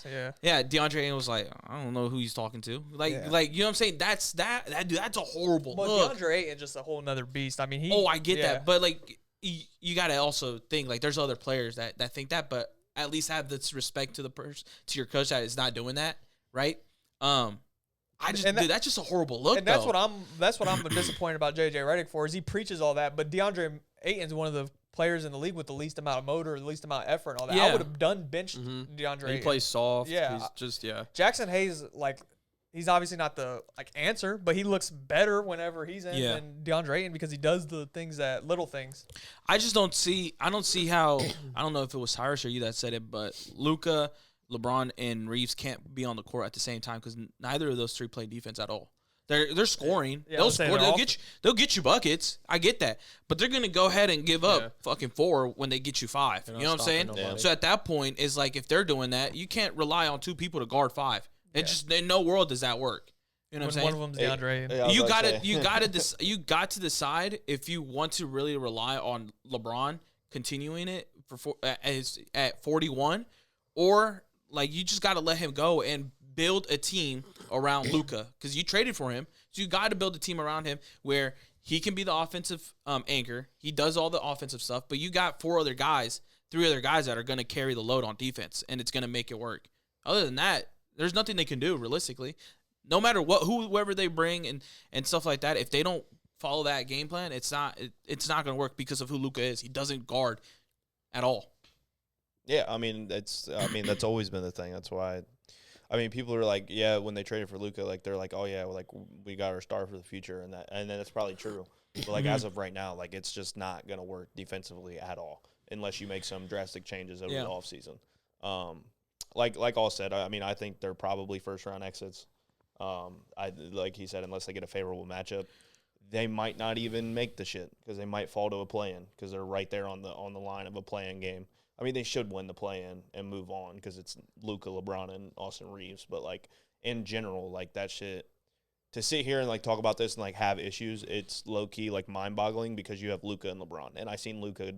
A: DeAndre Ayton was like, I don't know who he's talking to. Like you know what I'm saying? That's dude, that's a horrible look.
B: DeAndre Ayton just a whole nother beast. I mean,
A: I get that, but like you gotta also think like there's other players that think that, but at least have this respect to the person, to your coach that is not doing that, right? Dude, that's just a horrible look.
B: And that's what I'm disappointed about JJ Redick for is he preaches all that, but DeAndre Ayton's one of the players in the league with the least amount of motor, the least amount of effort, and all that. I would have done benched DeAndre.
D: He
B: Ayton.
D: plays soft.
B: Yeah,
D: he's just
B: Jackson Hayes, like he's obviously not the answer, but he looks better whenever he's in than DeAndre Ayton because he does the things little things.
A: I don't see how I don't know if it was Cyrus or you that said it, but Luka, LeBron, and Reeves can't be on the court at the same time because neither of those three play defense at all. They're scoring.
B: Yeah,
A: they'll score. They'll get you buckets. I get that, but they're gonna go ahead and give up fucking 4 when they get you 5. You know what I'm saying?
C: nobody.
A: So at that point, it's like if they're doing that, you can't rely on 2 people to guard 5. It just in no world does that work. You know what I'm saying?
B: One of them's DeAndre Ayton.
A: You got to decide if you want to really rely on LeBron continuing it at 41, or like you just got to let him go and build a team around Luka because you traded for him. So you got to build a team around him where he can be the offensive anchor. He does all the offensive stuff, but you got 3 other guys that are going to carry the load on defense, and it's going to make it work. Other than that, there's nothing they can do realistically. No matter whoever they bring and stuff like that, if they don't follow that game plan, it's not going to work because of who Luka is. He doesn't guard at all.
C: Yeah, I mean that's always been the thing. That's why. I mean, people are like, yeah, when they traded for Luka, like they're like, oh yeah, like we got our star for the future, and then it's probably true. But like as of right now, like it's just not gonna work defensively at all unless you make some drastic changes over the offseason. Like all said, I mean, I think they're probably first round exits. Like he said, unless they get a favorable matchup, they might not even make the shit because they might fall to a play-in because they're right there on the line of a play-in game. I mean, they should win the play-in and move on because it's Luka, LeBron, and Austin Reeves. But, like, in general, like, that shit, to sit here and, like, talk about this and, like, have issues, it's low-key, like, mind-boggling because you have Luka and LeBron. And I seen Luka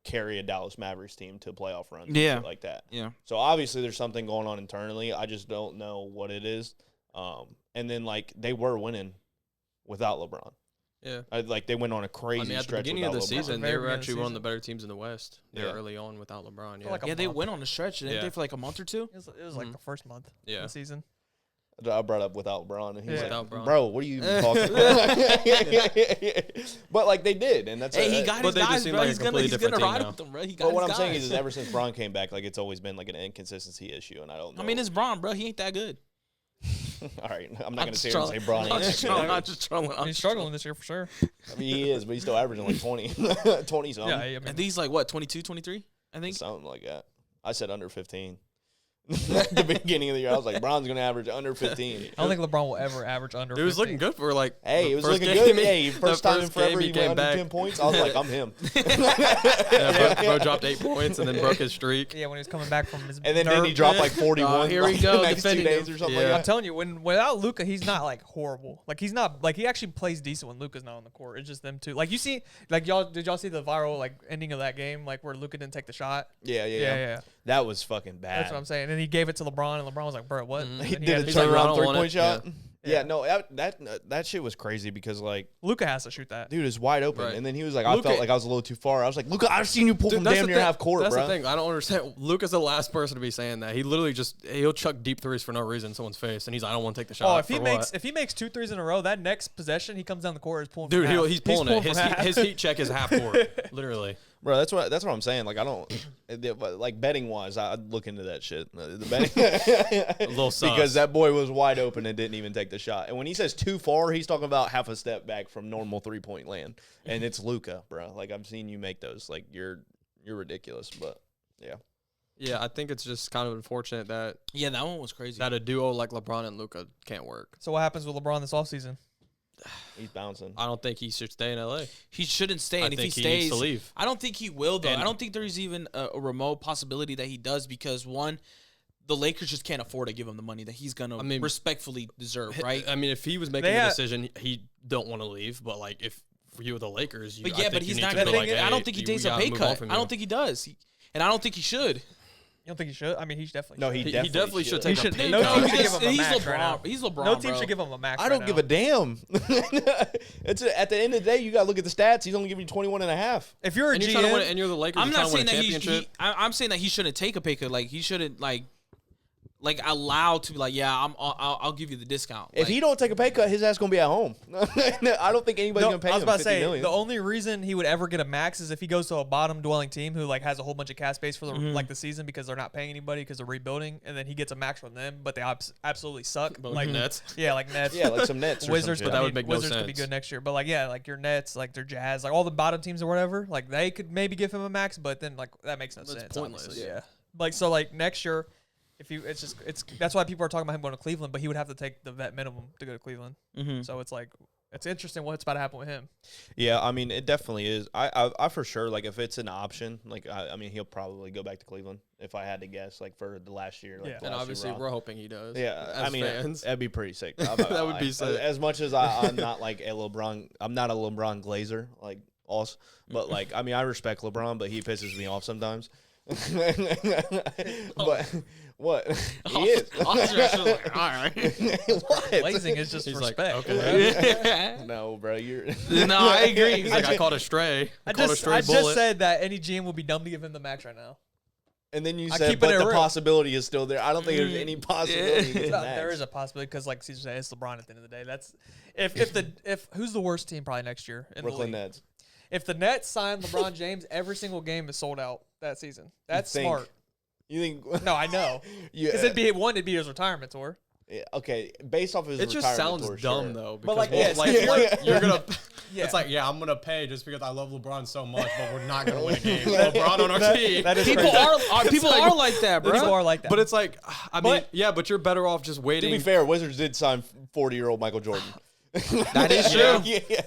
C: carry a Dallas Mavericks team to playoff runs and shit like that. Yeah. So, obviously, there's something going on internally. I just don't know what it is. And then, like, they were winning without LeBron.
D: Yeah.
C: Like, they went on a crazy stretch.
D: At the beginning of the season, they were actually one of the better teams in the West. They were early on without LeBron. Yeah,
A: they went on a stretch, didn't they, for like a month or 2?
B: It was like the first month of the season.
C: I brought up without LeBron, and he's like,
D: LeBron.
C: bro, what are you even talking about? But, like, they did, and that's
A: he got his guys, bro. He's gonna ride with them, bro.
C: But what I'm saying is ever since Bron came back, like, it's always been, like, an inconsistency issue, and I don't know.
A: I mean, it's Bron, bro. He ain't that good.
C: All right, I'm not going to sit here and say Bron ain't that good.
A: I'm not just trolling.
B: He's struggling this year for sure.
C: I mean, he is, but he's still averaging, like, 20 something.
B: Yeah, I mean,
A: and he's like, what, 22, 23, I think?
C: Something like that. I said under 15. At the beginning of the year, I was like, Bron's going to average under 15.
B: I don't think LeBron will ever average under 15.
D: It was looking good for, like,
C: hey, it was looking good. Hey, first time in forever he went under 10 points. I was like, I'm him.
D: Bro dropped 8 points and then broke his streak.
B: Yeah, when he was coming back from his
C: and then he dropped like 41
A: here we go,
C: the next 2 days or something like that.
B: I'm telling you, without Luka, he's not like horrible. Like he's not like he actually plays decent when Luka's not on the court. It's just them two. Like you see, like did y'all see the viral like ending of that game, like where Luka didn't take the shot?
C: Yeah. That was fucking bad.
B: That's what I'm saying. And then he gave it to LeBron, and LeBron was like, "Bro, what?"
C: He did a turnaround 3-point shot. Yeah, no, that shit was crazy because like
B: Luka has to shoot that.
C: Dude is wide open, and then he was like, I felt like I was a little too far. I was like, Luka, I've seen you pull from damn near half court,
D: bro. That's
C: the
D: thing. I don't understand. Luka's the last person to be saying that. He literally he'll chuck deep threes for no reason in someone's face, and he's like, I don't want to take the shot.
B: Oh, if he makes 2 threes in a row, that next possession he comes down the court is pulling.
D: Dude,
B: from
D: he's pulling it. His heat check is half court, literally.
C: Bro, that's what I'm saying. Like I don't like betting wise. I'd look into that shit. The betting,
D: A little sus.
C: because that boy was wide open and didn't even take the shot. And when he says too far, he's talking about half a step back from normal 3-point land. And it's Luka, bro. Like I've seen you make those. Like you're ridiculous. But yeah.
D: Yeah, I think it's just kind of unfortunate that
A: that one was crazy.
D: a duo like LeBron and Luka can't work.
B: So what happens with LeBron this offseason?
C: He's bouncing.
D: I don't think he should stay in LA.
A: He shouldn't stay, and if he
D: needs
A: stays,
D: to leave.
A: I don't think he will. Though
D: And-
A: I don't think there's even a remote possibility that he does because one, the Lakers just can't afford to give him the money that he's gonna respectfully deserve, right?
D: I mean, if he was making a decision, he don't want to leave. But like, if you were the Lakers,
A: But he's not gonna. I don't think he takes a pay cut. I don't think he does, and I don't think he should.
B: You don't think he should? I mean, he definitely
C: No,
B: should.
C: he definitely should
D: take
B: He
D: a
B: should-
D: pay
B: no
D: cut.
B: team should give him a
A: He's
B: max
A: LeBron.
B: right now.
A: He's LeBron.
B: No team
A: bro.
B: should give him a max.
C: I don't give a damn. It's at the end of the day, you got to look at the stats. He's only giving you 21 and a half.
B: If you're a
D: And you're trying to
B: GM,
D: win, and you're the Lakers.
A: I'm
D: you're
A: not
D: trying
A: saying
D: to win
A: that
D: a championship.
A: I'm saying that he shouldn't take a pay cut. Like he shouldn't like allowed to be like, yeah, I'll give you the discount.
C: If
A: Like,
C: he don't take a pay cut, his ass gonna be at home. I don't think anybody's gonna pay
B: I was
C: him
B: about to
C: 50
B: say
C: million.
B: the only reason he would ever get a max is if he goes to a bottom dwelling team who like has a whole bunch of cap space for the like the season because they're not paying anybody because they're rebuilding, and then he gets a max from them, but they absolutely suck.
D: But like Nets.
B: Yeah, like Nets.
C: Yeah, like some Nets or
B: Wizards,
C: some
B: but
C: shit.
D: that would make no
B: Wizards could be
D: sense.
B: good next year. But like, yeah, like your Nets, like their Jazz, like all the bottom teams or whatever, like they could maybe give him a max, but then like that makes no
D: That's
B: sense.
D: pointless.
B: Honestly. Yeah. Like so, like next year, if you, it's that's why people are talking about him going to Cleveland, but he would have to take the vet minimum to go to Cleveland.
A: Mhm.
B: So it's like it's interesting what's about to happen with him.
C: Yeah, I mean, it definitely is. I for sure, like, if it's an option, like, I mean, he'll probably go back to Cleveland if I had to guess, like, for the last year. Like,
B: Yeah.
C: the
D: And
C: last
D: obviously,
C: year
D: we're hoping he does.
C: Yeah,
D: as
C: I mean,
D: fans.
C: that'd be pretty sick.
D: That would be sick.
C: As much as I'm not like a LeBron, I'm not a LeBron Glazer, like us, but like, I mean, I respect LeBron, but he pisses me off sometimes. But what he is?
A: All right.
C: What?
B: Blazing is just
D: He's like,
B: respect.
D: okay.
C: No, bro, you're.
A: No, I agree.
D: He's like, I caught a stray.
B: I
D: caught a
B: just,
D: stray
B: I
D: bullet.
B: just said that any GM would be dumb to give him the max right now.
C: And then you
B: I
C: said,
B: keep
C: but
B: it
C: the
B: real.
C: possibility is still there. I don't think there's any possibility.
A: Yeah.
C: in
B: There is a possibility because, like Caesar said, it's LeBron at the end of the day. That's if who's the worst team probably next year in
C: Brooklyn
B: the league?
C: Nets.
B: If the Nets sign LeBron James, every single game is sold out that season. That's
C: think?
B: smart.
C: You think?
B: No, I know.
C: you,
B: Because it'd be his retirement tour.
C: yeah, okay, based off of his
D: It just
C: retirement
D: sounds
C: tour,
D: dumb
C: sure.
D: though.
B: But, like,
D: because,
B: yes,
D: like you're gonna.
B: Yeah.
E: It's like, yeah, I'm gonna pay just because I love LeBron so much, but we're not gonna win a game. LeBron on our team.
B: That is
A: People
B: crazy.
A: are like that, bro.
B: People are like that.
D: But it's like, I mean,
B: But-
D: yeah, but you're better off just
C: To
D: waiting.
C: be fair, Wizards did sign 40-year-old Michael Jordan.
D: That is
C: Yeah,
D: true.
C: yeah.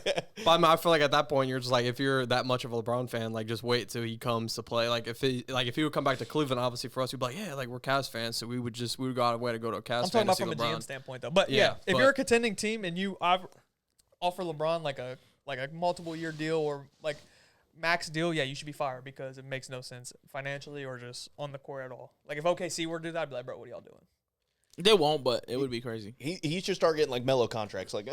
D: But I mean, I feel like at that point, you're just like, if you're that much of a LeBron fan, like just wait till he comes to play. Like if he would come back to Cleveland, obviously for us, we'd be like, yeah, like we're Cavs fans, so we would got a way to go to a Cavs
B: I'm
D: fan
B: talking about
D: to see
B: from a
D: LeBron.
B: GM standpoint, though. But
D: Yeah,
B: yeah, if
D: but-
B: you're a contending team and you offer LeBron like a multiple year deal or like max deal, yeah, you should be fired because it makes no sense financially or just on the court at all. Like if OKC were to do that, I'd be like, bro, what are y'all doing?
A: They won't, but it would be crazy.
C: He should start getting like mellow contracts, like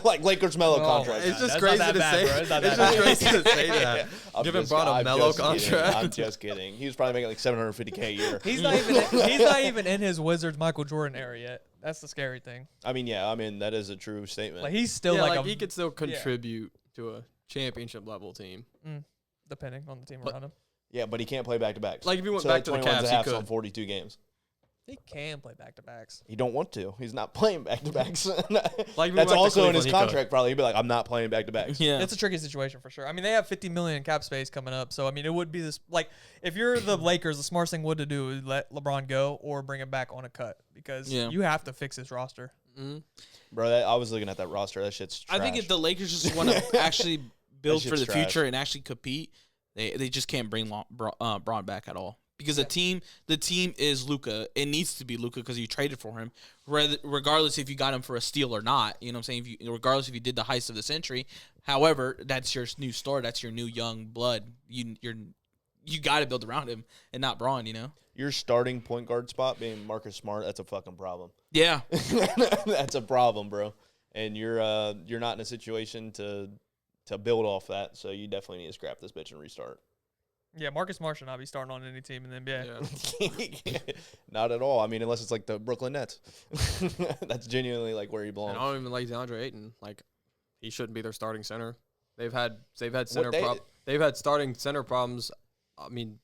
C: like Lakers mellow
B: Oh,
C: contracts.
D: It's just
B: That's
D: crazy
B: not
D: to
B: that
D: say.
B: bad, bro. It's not
D: It's
B: that
D: just
B: bad.
D: crazy to say that.
C: I'm
D: Giving
C: just-
D: Bron a
C: I'm
D: mellow
C: just kidding.
D: contract.
C: I'm just kidding. He was probably making like $750K a year.
B: He's not even in his Wizards Michael Jordan era yet. That's the scary thing.
C: I mean, yeah, I mean that is a true statement.
B: Like he's still
D: Yeah,
B: like,
D: like
B: a
D: he could still contribute to a championship level team.
B: depending on the team
D: But-
B: around him.
C: yeah, but he can't play back to backs.
D: Like if he went
C: so
D: back to the
C: 21 and a
D: Cavs, he
C: half
D: could.
C: on 42 games.
B: He can play back to backs.
C: He don't want to. He's not playing back to backs.
D: Like, if he
C: That's
D: went back to
C: also in his
D: Cleveland, he could.
C: contract. Probably he'd be like, I'm not playing back to backs.
A: Yeah.
B: It's a tricky situation for sure. I mean, they have $50 million in cap space coming up, so I mean, it would be this like if you're the Lakers, the smartest thing would to do is let LeBron go or bring him back on a cut because you have to fix this roster.
C: Bro, I was looking at that roster. That shit's trash.
A: I think if the Lakers just want to actually build for
C: shit's
A: the
C: trash.
A: future and actually compete, they just can't bring Braun back at all. Because the team is Luka. It needs to be Luka because you traded for him, regardless if you got him for a steal or not. You know what I'm saying? Regardless if you did the heist of the century. However, that's your new star. That's your new young blood. You got to build around him and not Braun. You know?
C: your starting point guard spot being Marcus Smart, that's a fucking problem.
A: Yeah.
C: That's a problem, bro. And you're not in a situation to build off that, so you definitely need to scrap this bitch and restart.
B: Yeah, Marcus Smart should not be starting on any team in the NBA.
D: Yeah.
C: Not at all. I mean, unless it's like the Brooklyn Nets. That's genuinely like where he belongs.
D: And I don't even like DeAndre Ayton. Like, he shouldn't be their starting center. They've had center they've had starting center problems. I mean,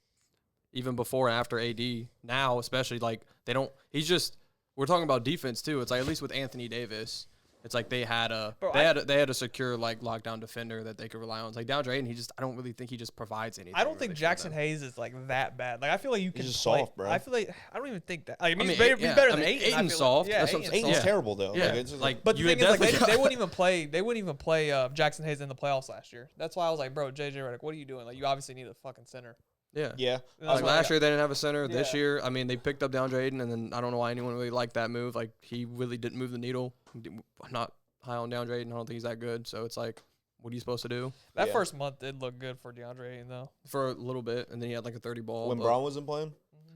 D: even before and after AD. Now, especially like they don't. He's just. We're talking about defense too. It's like at least with Anthony Davis, it's like they had a secure like lockdown defender that they could rely on. It's like DeAndre Ayton, I don't really think he just provides anything.
B: I don't think Jackson Hayes is like that bad. Like I feel like you can
C: just
B: play.
C: soft, bro.
B: I feel like I don't even think that. Like, he's
D: mean,
B: better than
D: Ayton's
B: Ayton. I feel
D: soft.
B: Like. Yeah,
D: That's what I'm saying.
C: Ayton's
D: Yeah.
C: terrible though.
D: Yeah.
C: Like, it's just
D: Like,
B: But the
D: you
B: thing is, like,
D: definitely
B: they wouldn't even play. They wouldn't even play Jackson Hayes in the playoffs last year. That's why I was like, bro, JJ Redick, what are you doing? Like, you obviously need a fucking center.
D: Yeah.
C: yeah.
B: And
D: Like
B: that's why I
D: last
B: got-
D: year, they didn't have a center. This
B: Yeah.
D: year, I mean, they picked up DeAndre Ayton, and then I don't know why anyone really liked that move. Like, he really didn't move the needle. I'm not high on DeAndre Ayton. I don't think he's that good. So it's like, what are you supposed to do
B: that
C: Yeah.
B: first month did look good for DeAndre Ayton though.
D: for a little bit? And then he had like a 30 ball.
C: When
D: but-
C: Braun wasn't playing.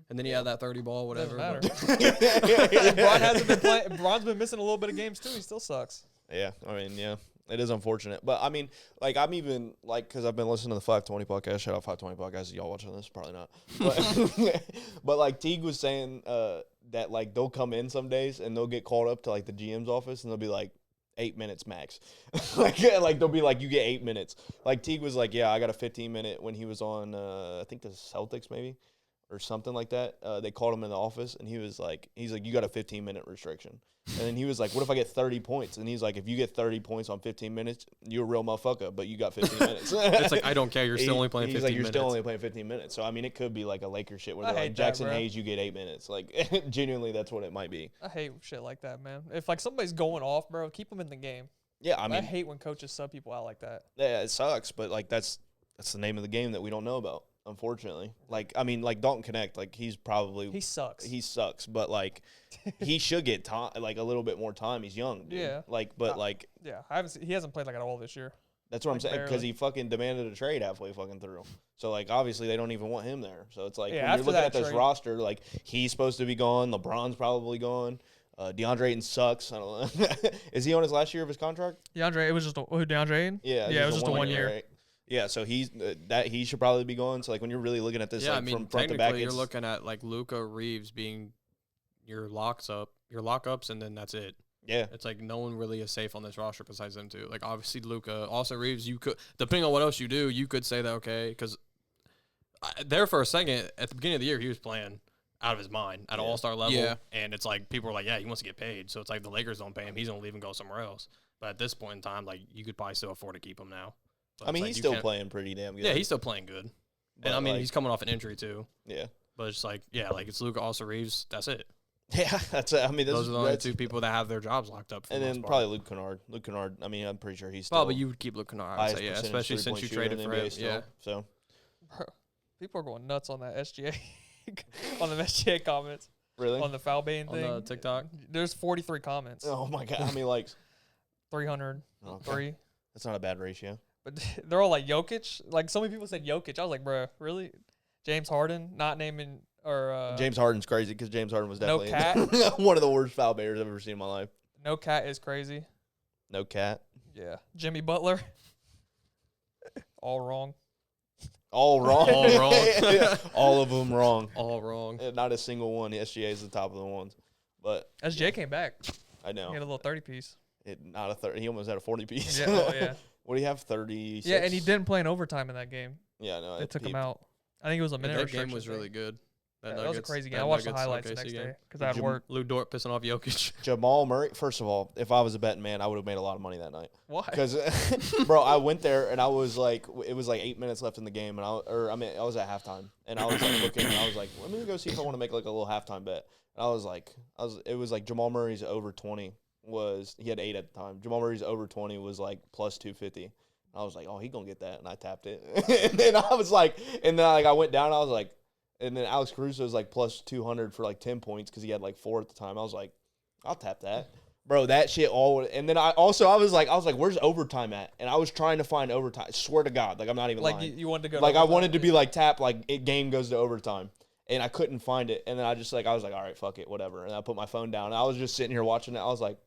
D: and then he had that 30 ball, whatever.
B: Doesn't
D: but-
B: matter. Braun hasn't been playing. Braun's been missing a little bit of games too. He still sucks.
C: Yeah, I mean, yeah, it is unfortunate, but I mean, like, I'm even like, because I've been listening to the 520 podcast. Shout out 520 podcast. Y'all watching this? Probably not. But, but like Teague was saying that like they'll come in some days and they'll get called up to like the GM's office and they'll be like 8 minutes max. like they'll be like, you get 8 minutes. Like Teague was like, yeah, I got a 15-minute when he was on I think the Celtics maybe or something like that. They called him in the office and he's like, you got a 15-minute restriction. And then he was like, what if I get 30 points? And he's like, if you get 30 points on 15 minutes, you're a real motherfucker, but you got 15 minutes.
D: It's like, I don't care. You're still only playing 15
C: He's like, you're
D: minutes.
C: still only playing 15 minutes. So, I mean, it could be like a Lakers shit where
B: I
C: they're
B: hate
C: like,
B: that,
C: Jackson
B: bro.
C: Hayes, you get 8 minutes. Like, genuinely, that's what it might be.
B: I hate shit like that, man. If like somebody's going off, bro, keep them in the game.
C: Yeah, I
B: I
C: mean,
B: hate when coaches sub people out like that.
C: yeah, it sucks, but like that's the name of the game that we don't know about, unfortunately. Like, I mean, like Dalton Connect, like he's probably
B: He sucks.
C: he sucks, but like he should get time, like a little bit more time. He's young, dude.
B: Yeah.
C: Like, but like
B: Yeah, I haven't. He hasn't played like at all this year.
C: that's what I'm
B: Like,
C: saying because
B: barely.
C: he fucking demanded a trade halfway fucking through. So like obviously they don't even want him there. So it's like
B: Yeah,
C: when you're
B: after
C: looking
B: that
C: at this
B: trade-
C: roster, like he's supposed to be gone. LeBron's probably gone. DeAndre Ayton sucks. I don't know. Is he on his last year of his contract?
B: DeAndre, it was just DeAndre Ayton.
C: Yeah,
B: it was just a 1 year.
C: Right? Yeah, so he's that he should probably be gone. So like when you're really looking at this,
D: Yeah,
C: like
D: I mean,
C: from front to back,
D: technically, you're
C: it's,
D: looking at like Luka Reeves being your lockups, and then that's it.
C: yeah,
D: It's like no one really is safe on this roster besides them two. Like obviously Luka, also Reeves. You could, depending on what else you do, you could say that okay, because there for a second at the beginning of the year he was playing out of his mind at an all-star level,
A: Yeah.
D: and it's like people were like, yeah, he wants to get paid, so it's like the Lakers don't pay him, he's gonna leave and go somewhere else. But at this point in time, like you could probably still afford to keep him now. But
C: I mean
D: it's like,
C: he's
D: you
C: still
D: can't-
C: playing pretty damn good.
D: Yeah, he's still playing good,
C: But,
D: and I mean
C: like,
D: he's coming off an injury too.
C: yeah,
D: But it's like, yeah, like it's Luka, also Reeves. That's it.
C: yeah. That's I mean
D: Those are the only
C: that's,
D: two people that have their jobs locked up. For
C: and
D: the
C: then
D: most part.
C: probably Luke Kennard. Luke Kennard. I mean, I'm pretty sure he's still
D: Probably you would keep looking at, I would
C: highest
D: say, yeah,
C: percentage
D: especially since you
C: three-point shooter
D: traded
C: in
D: for
C: the
D: him.
C: NBA still.
D: Yeah.
C: So
B: Bro, people are going nuts on that SGA on the SGA comments
C: really,
B: on the foul bane
D: On
B: thing.
D: the TikTok.
B: There's 43 comments.
C: oh my god, how many likes?
B: 300,
C: Okay.
B: 3.
C: That's not a bad ratio.
B: But they're all like Jokic. Like so many people said Jokic. I was like, bro, really? James Harden not naming or
C: James Harden's crazy because James Harden was
B: no
C: definitely one of the worst foul bears I've ever seen in my life.
B: no cat is crazy.
C: No cat.
B: Yeah, Jimmy Butler. All wrong.
C: All wrong.
D: All wrong.
C: All of them wrong.
D: All wrong.
C: Not a single one. The SGA is the top of the ones. But
B: SGA came back.
C: I
B: He had a
C: know.
B: little 30 piece.
C: Not a 30. He almost had a 40 piece.
B: Yeah, oh, yeah.
C: What do you have? 36?
B: Yeah, and he didn't play in overtime in that game.
C: Yeah, I know.
B: They
C: it
B: took him
C: peeped.
B: out. I think it was a minute
D: That
B: restriction
D: game was
B: thing.
D: really good.
B: Yeah, that was a
D: Nuggets-
B: crazy game.
D: that
B: I watched the
D: Nuggets
B: highlights the
D: OKC
B: next
D: game.
B: day because I had
C: Jim-
B: work.
D: Lou Dort pissing off Jokic.
C: Jamal Murray. First of all, if I was a betting man, I would have made a lot of money that night.
B: Why?
C: Because, bro, I went there and I was like, it was like 8 minutes left in the game, and I was at halftime, and I was like looking, and I was like, let me go see if I want to make like a little halftime bet. And it was like Jamal Murray's over 20 he had 8 at the time. Jamal Murray's over 20 was like plus 250. I was like, oh, he gonna get that, and I tapped it, and then I was like, I went down, I was like, and then Alex Caruso was like plus 200 for like 10 points because he had like 4 at the time. I was like, I'll tap that. Bro, that shit all. And then I was like, where's overtime at? And I was trying to find overtime. I swear to God, like I'm not even
B: Like
C: lying.
B: you wanted to go.
C: Like
B: to
C: I
B: overtime?
C: wanted to be like tap, like game goes to overtime, and I couldn't find it. And then I was like, all right, fuck it, whatever. And I put my phone down. And I was just sitting here watching it. I was like,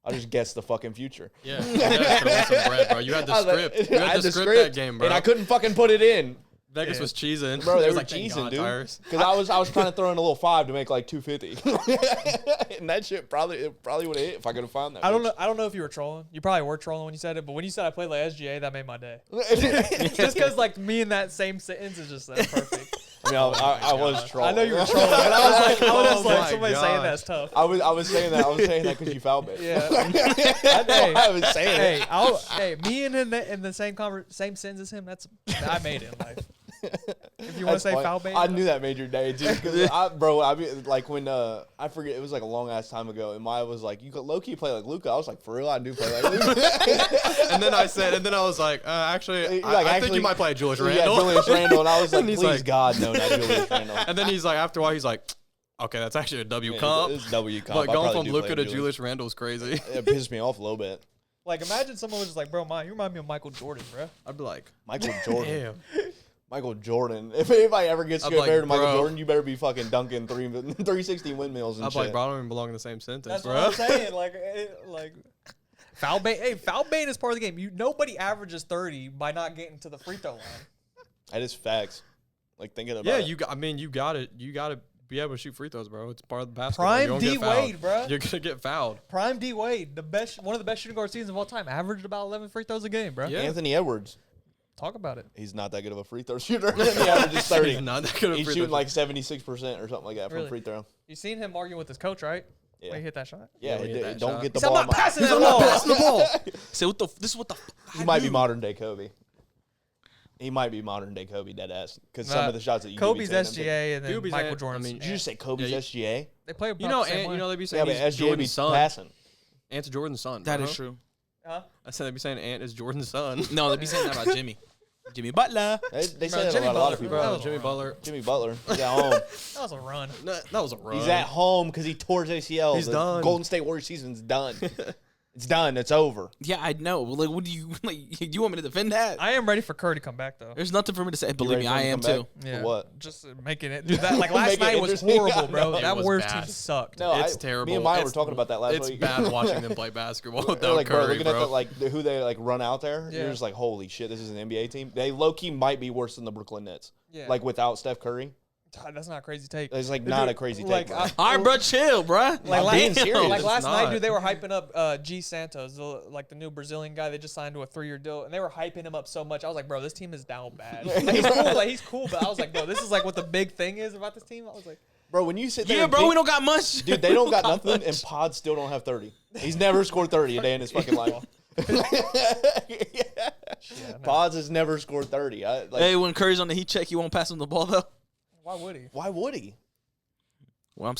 C: I just guessed the fucking future.
D: Yeah, you guys could have won some bread, bro. You had the
C: I was like,
D: script. You
C: I
D: had the script that game, bro.
C: and I couldn't fucking put it in.
D: Vegas
B: Yeah.
D: was cheesing.
C: Bro, they
D: It was
C: were
D: like, thank
C: cheesing,
D: God,
C: dude.
D: tires.
C: Because I was trying to throw in a little 5 to make like 250, and that shit probably would have hit if I could have found that.
B: I don't know if you were trolling. You probably were trolling when you said it, but when you said I played like SGA, that made my day.
C: bitch.
B: Just because like me in that same sentence is just that's perfect.
C: I mean, I was trolling.
B: I know you were trolling, but I was like,
D: Oh my
B: somebody saying
D: gosh.
B: that's tough.
C: I was saying that because you fouled me.
B: Yeah.
C: I was saying it.
B: Me and in the same same sentence as him. I made it in life. If you want to
C: That's
B: say
C: funny.
B: foul bait,
C: I knew that made your day, dude. Because I mean, like when I forget, it was like a long ass time ago, and Maya was like, "You could low key play like Luca." I was like, "For real, I do play like Luca."
D: And then I was like, actually,
C: You're like,
D: I think
C: actually-
D: you might play Julius
C: Yeah,
D: Randle.
C: Julius Randle, and I was like,
D: And he's
C: "Please,
D: like-
C: God, no, not Julius Randle."
D: And then he's like, after a while, he's like, okay, that's actually a W
C: Yeah,
D: comp.
C: it's W comp.
D: But
C: I
D: going
C: probably
D: from
C: do
D: Luca
C: play
D: to Julius Randle is crazy.
C: It pisses me off a little bit.
B: like imagine someone was just like, bro, you remind me of Michael Jordan, bro.
D: I'd be like,
C: Michael Jordan.
D: damn.
C: Michael Jordan. If anybody ever gets
D: I'm
C: compared
D: like,
C: to Michael
D: bro.
C: Jordan, you better be fucking dunking 360 windmills and
D: I'd be
C: shit.
D: like, bro, I don't even belong in the same sentence,
B: That's
D: bro.
B: what I'm saying. Like foul bait. Hey, foul bait is part of the game. Nobody averages 30 by not getting to the free throw line.
C: That is facts. Like thinking about
D: Yeah,
C: it.
D: you got it. You got to be able to shoot free throws, bro. It's part of the basketball.
B: Prime
D: You don't
B: D
D: get fouled.
B: Wade, bro.
D: You're gonna get fouled.
B: Prime D Wade, one of the best shooting guard seasons of all time, averaged about 11 free throws a game, bro.
D: Yeah.
C: Anthony Edwards.
B: Talk about it.
C: He's not that good of a free throw shooter. He averages 30.
D: He's not that good of a
C: He's
D: free
C: shooting
D: throw
C: like 76% or something like that from
B: Really?
C: free throw.
B: You seen him arguing with his coach, right?
C: Yeah.
B: When he hit that shot.
C: Yeah,
D: when he hit that
C: don't
D: shot.
C: get the
B: He said,
C: ball.
B: I'm not passing that
C: I'm
B: ball.
C: not passing the ball.
A: Say this is what the
C: He might be modern day Kobe. He might be modern day Kobe, dead ass. Because some
B: Nah,
C: of the shots that you
B: Kobe's
C: could be taking him
B: SGA and then
D: Kobe's
B: Michael
D: Ant-
B: Jordan's.
D: I mean,
C: to. Did you just say Kobe's
D: Yeah,
C: SGA?
B: they play about
D: You know,
B: the same
D: Ant,
B: way.
D: you know they be
C: Yeah,
D: saying
C: but
D: he's
C: SGA
D: Jordan's
C: be
D: son.
C: passing.
D: Ant's Jordan's son.
A: That
D: bro.
A: is true.
B: Huh?
D: I said they'd be saying Ant is Jordan's son.
A: No, they'd be saying that about Jimmy. Jimmy Butler.
C: They say
B: Bro,
C: that
B: Jimmy
C: about a lot of
B: Butler,
C: people.
B: bro.
D: Bro, Jimmy Butler.
C: Jimmy Butler. He's at home.
B: That was a run.
D: That was a run.
C: He's at home because he tore his ACL.
D: He's
C: The
D: done.
C: Golden State Warriors season's done. It's done. It's over.
A: Yeah, I know. Like, what do you like? Do you want me to defend that?
B: I am ready for Curry to come back, though.
A: There's nothing for me to say.
C: You
A: Believe
C: ready
A: me,
C: for him
A: I
C: to
A: am
C: come
A: too.
C: back?
B: Yeah.
C: For what?
B: Just making it. Dude, that, like last
C: Make it
B: night was
C: interesting.
B: horrible, bro.
D: It
B: That
D: was
B: Warriors
D: bad.
B: team sucked.
C: No,
D: It's terrible.
C: Me and Maya were
D: It's-
C: talking about that last
D: It's
C: week.
D: bad watching them play basketball
C: They're
D: without
C: like, bro,
D: Curry,
C: looking at
D: bro.
C: who they like run out there.
B: Yeah.
C: You're just like, holy shit, this is an NBA team. They low key might be worse than the Brooklyn Nets.
B: Yeah.
C: Like without Steph Curry,
B: That's not a crazy take.
C: it's like not a crazy take.
B: Like,
C: bro.
A: All right, bro, chill, bro.
B: Like,
C: being
B: last,
C: serious.
B: like
C: It's
B: last night,
D: not.
B: dude, they were hyping up G Santos, the new Brazilian guy. They just signed to a 3-year deal, and they were hyping him up so much. I was like, bro, this team is down bad. Like, he's cool, but I was like, bro, this is like what the big thing is about this team. I was like,
C: Bro, when you sit there,
A: Yeah,
C: and
A: bro,
C: think-
A: we don't got much.
C: Dude, they don't got nothing, and Pod still don't have 30. He's never scored 30 a day in his fucking life. Pods has never scored 30.
A: Hey, when Curry's on the heat check, you won't pass him the ball though.
B: why would he?
C: Why would he?
A: Well, I'm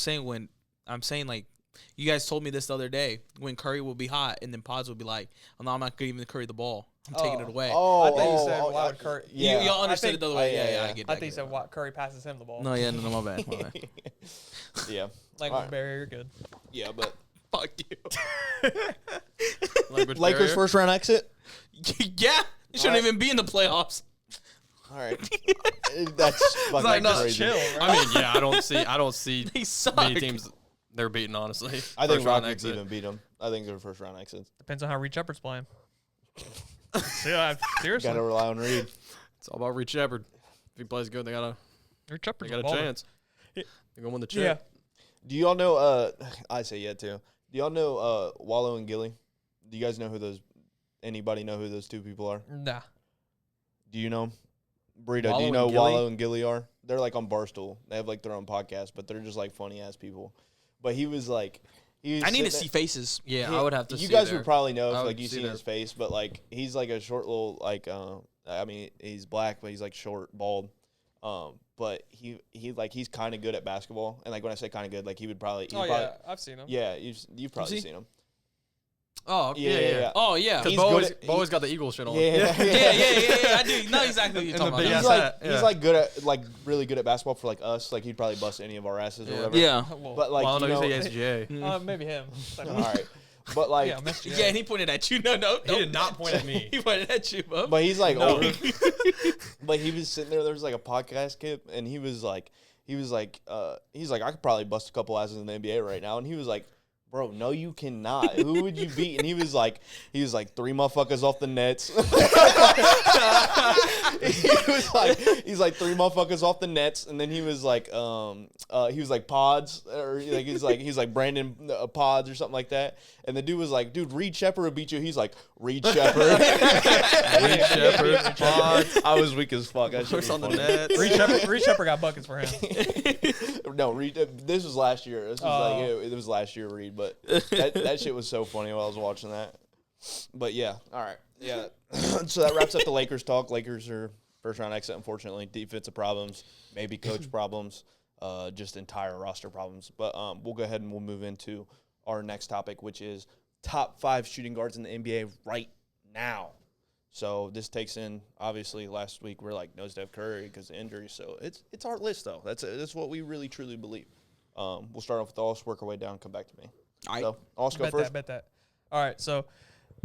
A: saying like you guys told me this the other day when Curry will be hot and then Pods will be like, oh, no, I'm not giving Curry the ball. I'm taking it away.
C: Oh,
B: I thought you said, why would Curry?
C: Yeah.
A: Y'all understood
B: I
A: it the other
B: think-
A: way. Yeah,
C: yeah.
A: I get
B: I
A: that.
B: think you said why Curry passes him the ball.
A: No, my bad. My bad.
C: Yeah.
B: Language
C: Alright.
B: barrier, you're good.
C: Yeah, but
A: Fuck you.
D: Language
C: Lakers
D: barrier.
C: first round exit.
A: Yeah, you shouldn't
C: Alright.
A: even be in the playoffs.
C: All right. That's fucking
A: like, no,
C: crazy.
B: Chill, bro.
D: I mean, yeah, I don't see
A: They suck.
D: many teams they're beating, honestly.
C: I think
D: First round
C: Rockets
D: exit.
C: even beat them. I think they're first round exits.
B: Depends on how Reed Shepard's playing. Seriously.
C: Got to rely on Reed.
D: It's all about Reed Shepard. If he plays good, they got
B: Reed Shepard's
D: a
B: baller.
D: chance. They're gonna win the chip.
B: Yeah.
C: Do y'all know? I say yeah too. Do y'all know Wallow and Gilly? Do you guys know who those? Anybody know who those two people are?
B: Nah.
C: Do you know 'em? Burrito,
D: Wallow
C: do you
D: and
C: know
D: Gilly?
C: Wallow and Gilly are? They're like on Barstool. They have like their own podcast, but they're just like funny ass people. But he was like,
A: I need to see faces.
D: Yeah,
C: He-
D: I would have to.
C: You
D: see
C: guys
D: there.
C: would probably know
D: I
C: if
D: would
C: like you
D: see
C: seen
D: their-
C: his face, but like he's like a short little like I mean he's black, but he's like short, bald. But he's kind of good at basketball, and like when I say kind of good, like he would probably.
B: I've seen him.
C: Yeah, you've probably
A: he?
C: seen him.
D: Oh, yeah.
A: Oh yeah.
D: Because
C: He's
D: Bo
C: good
D: always,
C: at-
D: Bo always got the Eagle shit on.
C: Yeah.
A: I do know exactly what you're
D: And
A: talking
D: the big
A: about.
D: ass
C: He's like
D: hat, yeah.
C: he's like good at like really good at basketball for like us. Like he'd probably bust any of our asses or
D: Yeah.
C: whatever.
A: Yeah.
B: Well,
C: But like
D: Well, I
C: you
D: know
C: know,
D: you say SGA.
B: maybe him.
C: all right. But like,
B: Yeah, I missed you.
A: Yeah, and he pointed at you. No.
D: He did not point at me.
A: He pointed at you, bro.
C: but he's like
D: No.
C: older. But he was sitting there. There was like a podcast clip, and he's like, I could probably bust a couple asses in the NBA right now. And he was like, Bro, no, you cannot. Who would you beat? And he was like, 3 motherfuckers off the Nets. he's like 3 motherfuckers off the Nets, and then he was like Pods, or like he's like Brandon Pods or something like that. And the dude was like, dude, Reed Shepherd will beat you. He's like, Reed Shepherd.
D: Reed Shepherd, Pods.
C: I was weak as fuck. That shit was
D: on the
C: funny.
D: Nets.
B: Reed Shepherd got buckets for him.
C: No, Reed. This was last year. This was it was last year, Reed. But that shit was so funny while I was watching that. But yeah, all right, yeah. So that wraps up the Lakers talk. Lakers are first round exit, unfortunately. Defensive problems, maybe coach problems, just entire roster problems. But we'll go ahead and we'll move into our next topic, which is top 5 shooting guards in the NBA right now. So this takes in, obviously, last week we're like, no Steph Curry because of injuries. So it's our list, though. That's what we really, truly believe. We'll start off with Oz, work our way down, come back to me. So, Oz, go first.
B: Bet that. All right, so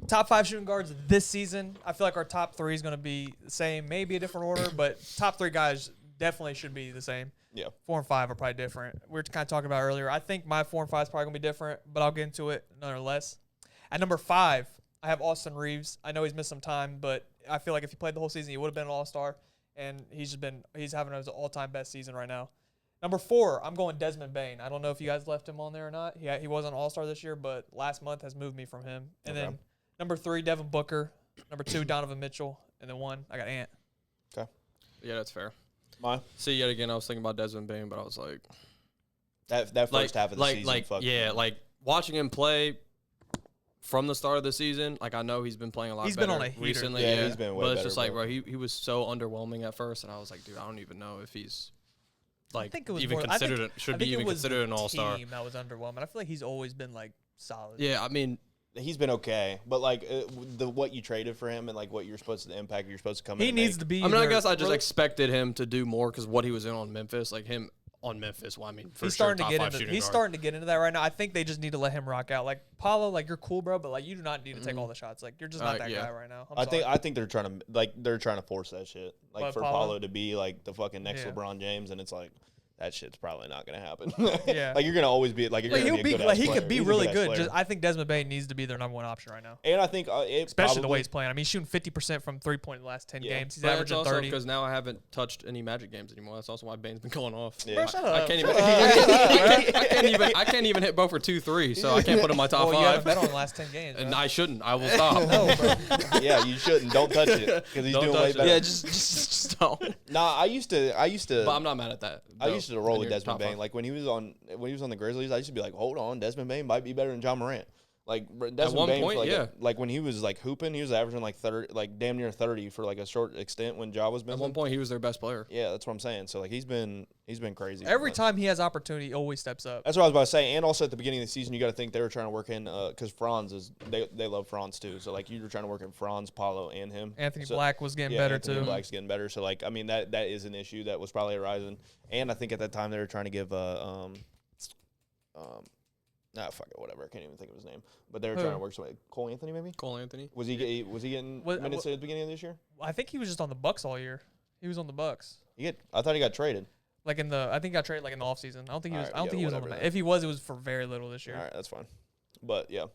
B: top 5 shooting guards this season. I feel like our top 3 is going to be the same, maybe a different order, but top 3 guys definitely should be the same.
C: Yeah.
B: 4 and 5 are probably different. We were kind of talking about earlier. I think my 4 and 5 is probably going to be different, but I'll get into it nonetheless. At number 5, I have Austin Reeves. I know he's missed some time, but I feel like if he played the whole season, he would have been an all-star, and he's having his all-time best season right now. Number 4, I'm going Desmond Bane. I don't know if you guys left him on there or not. He wasn't an all-star this year, but last month has moved me from him. And then number 3, Devin Booker. Number 2, Donovan Mitchell. And then 1, I got Ant.
C: Okay.
D: Yeah, that's fair.
C: Mine?
D: See, yet again, I was thinking about Desmond Bane, but I was like,
C: that first half of the season.
D: Like watching him play from the start of the season, like I know he's been playing a lot better
B: been on a heater.
D: recently.
C: Yeah, he's been way
D: but it's
C: better,
D: just like,
C: bro.
D: bro, he was so underwhelming at first, and I was like, dude, I don't even know if he's like
B: I think it was
D: even
B: more,
D: considered should be even considered an
B: all
D: all-star.
B: team that was underwhelming. I feel like he's always been like solid.
D: Yeah, I mean,
C: He's been okay, but like what you traded for him and like what you're supposed to, the impact you're supposed to come in.
B: He
C: and
B: needs
C: make.
B: to be.
D: I mean, I
B: their-
D: guess I just
B: really-
D: expected him to do more because what he was in on Memphis, like him on Memphis. Well, I mean, for
B: He's
D: sure,
B: starting to
D: top
B: get
D: 5
B: into.
D: shooting
B: He's
D: guard.
B: starting to get into that right now. I think they just need to let him rock out. Like Paulo, like you're cool, bro, but like you do not need to take all the shots. Like you're just not that
D: yeah.
B: guy right now.
C: I think they're trying to force that shit, like
B: What,
C: for
B: Paulo?
C: Paulo to be like the fucking next
B: Yeah.
C: LeBron James, and it's like that shit's probably not gonna happen.
B: Yeah.
C: Like you're gonna always be like you're
B: Like,
C: gonna
B: he'll
C: be a
B: be
C: good
B: like
C: ass
B: he
C: player.
B: could be
C: He's a
B: really
C: good-ass
B: good.
C: player.
B: Just I think Desmond Bane needs to be their number 1 option right now,
C: And I think
B: especially the way he's playing. I mean, he's shooting 50% from 3-point in the last 10
C: Yeah.
B: games. He's
D: But it's
B: averaging
D: also
B: 30.
D: because now I haven't touched any Magic games anymore. That's also why Bane's been going off.
C: Yeah.
B: Bro, shut
D: I
B: up.
D: can't even.
B: Shut up.
D: I can't even hit Bo for 2-3, so I can't put him in my top
B: Well, you haven't
D: 5.
B: bet on the last 10 games.
D: And
B: bro.
D: I shouldn't. I will stop.
B: No, bro.
C: Yeah, you shouldn't. Don't touch it because he's
D: Don't
C: doing
D: touch
C: way
D: it.
C: better.
D: Yeah, just don't.
C: Nah, I used to.
D: But I'm not mad at that.
C: I used to roll
D: in
C: with
D: your
C: Desmond
D: top
C: Bane.
D: 5.
C: Like when he was on the Grizzlies, I used to be like, hold on, Desmond Bane might be better than John Morant. Like Desmond
D: one
C: Bane,
D: point,
C: for like,
D: yeah.
C: like when he was like hooping, he was averaging like 30, like damn near 30 for like a short extent when Ja was
D: At
C: missing.
D: one point, he was their best player.
C: Yeah, that's what I'm saying. So like he's been crazy.
B: Every
C: Like,
B: time he has opportunity, he always steps up.
C: That's what I was about to say. And also at the beginning of the season, you got to think they were trying to work in because Franz is they love Franz too. So like you were trying to work in Franz, Paulo, and him.
B: Anthony
C: So-
B: Black was getting
C: Yeah,
B: better
C: Anthony
B: too.
C: Black's getting better. So like I mean that is an issue that was probably arising. And I think at that time they were trying to give fuck it, whatever. I can't even think of his name. But they were
B: Who?
C: trying to work somebody. Cole Anthony maybe?
D: Cole Anthony.
C: Was he getting
B: What-
C: minutes at the beginning of this year?
B: I think he was just on the Bucks all year. He was on the Bucks.
C: I thought he got traded.
B: Like I think he got traded like in the offseason. I don't think he was.
C: Alright,
B: I don't
C: yeah,
B: think he was on the.
C: whatever
B: Ma-
C: then.
B: If he was, it was for very little this year.
C: All right, that's fine. But yeah,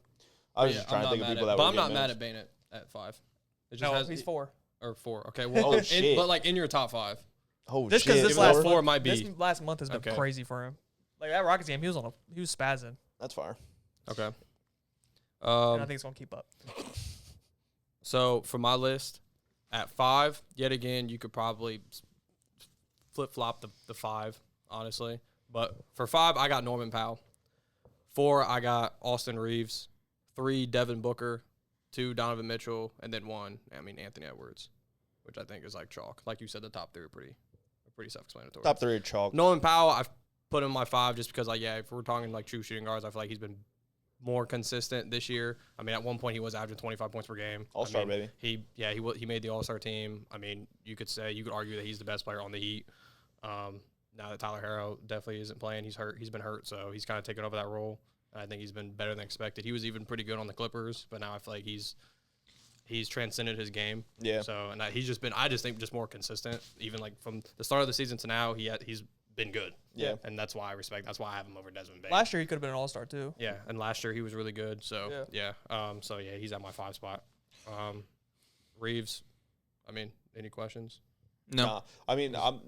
C: I was just trying to think of people that
D: But
C: were
D: I'm not
C: getting
D: mad
C: minutes.
D: at Bane at 5. It just
B: No,
D: has
B: he's 4.
D: or 4. Okay, well,
C: Oh, shit.
D: but like in your top 5.
C: Oh
B: This
C: shit!
B: because this
D: Even though
B: last
D: 4
B: month,
D: might be-
B: this last month has been
D: Okay.
B: crazy for him. Like that Rockets game, he was spazzing.
C: That's fire.
D: Okay.
B: And I think it's gonna keep up.
D: So for my list, at 5, yet again, you could probably flip flop the 5, honestly. But for 5, I got Norman Powell. 4, I got Austin Reeves. 3, Devin Booker. 2, Donovan Mitchell, and then 1, Anthony Edwards, which I think is like chalk. Like you said, the top 3 are pretty self-explanatory.
C: Top 3 are chalk.
D: Norman Powell, I've put him in my 5 just because, like, yeah, if we're talking like true shooting guards, I feel like he's been more consistent this year. I mean, at one point he was averaging 25 points per game.
C: All-star,
D: I mean,
C: baby.
D: He made the All-Star team. I mean, you could argue that he's the best player on the Heat. Now that Tyler Herro definitely isn't playing, he's hurt. He's been hurt, so he's kind of taken over that role. And I think he's been better than expected. He was even pretty good on the Clippers, but now I feel like he's transcended his game.
C: Yeah.
D: So I just think more consistent. Even like from the start of the season to now, he's been good.
C: Yeah.
D: And that's why I respect. That's why I have him over Desmond Bain.
B: Last year he could have been an all-star too.
D: Yeah, and last year he was really good. So
B: Yeah.
D: So he's at my 5 spot. Reeves. I mean, any questions?
A: No.
C: Nah, I mean,
B: I mean,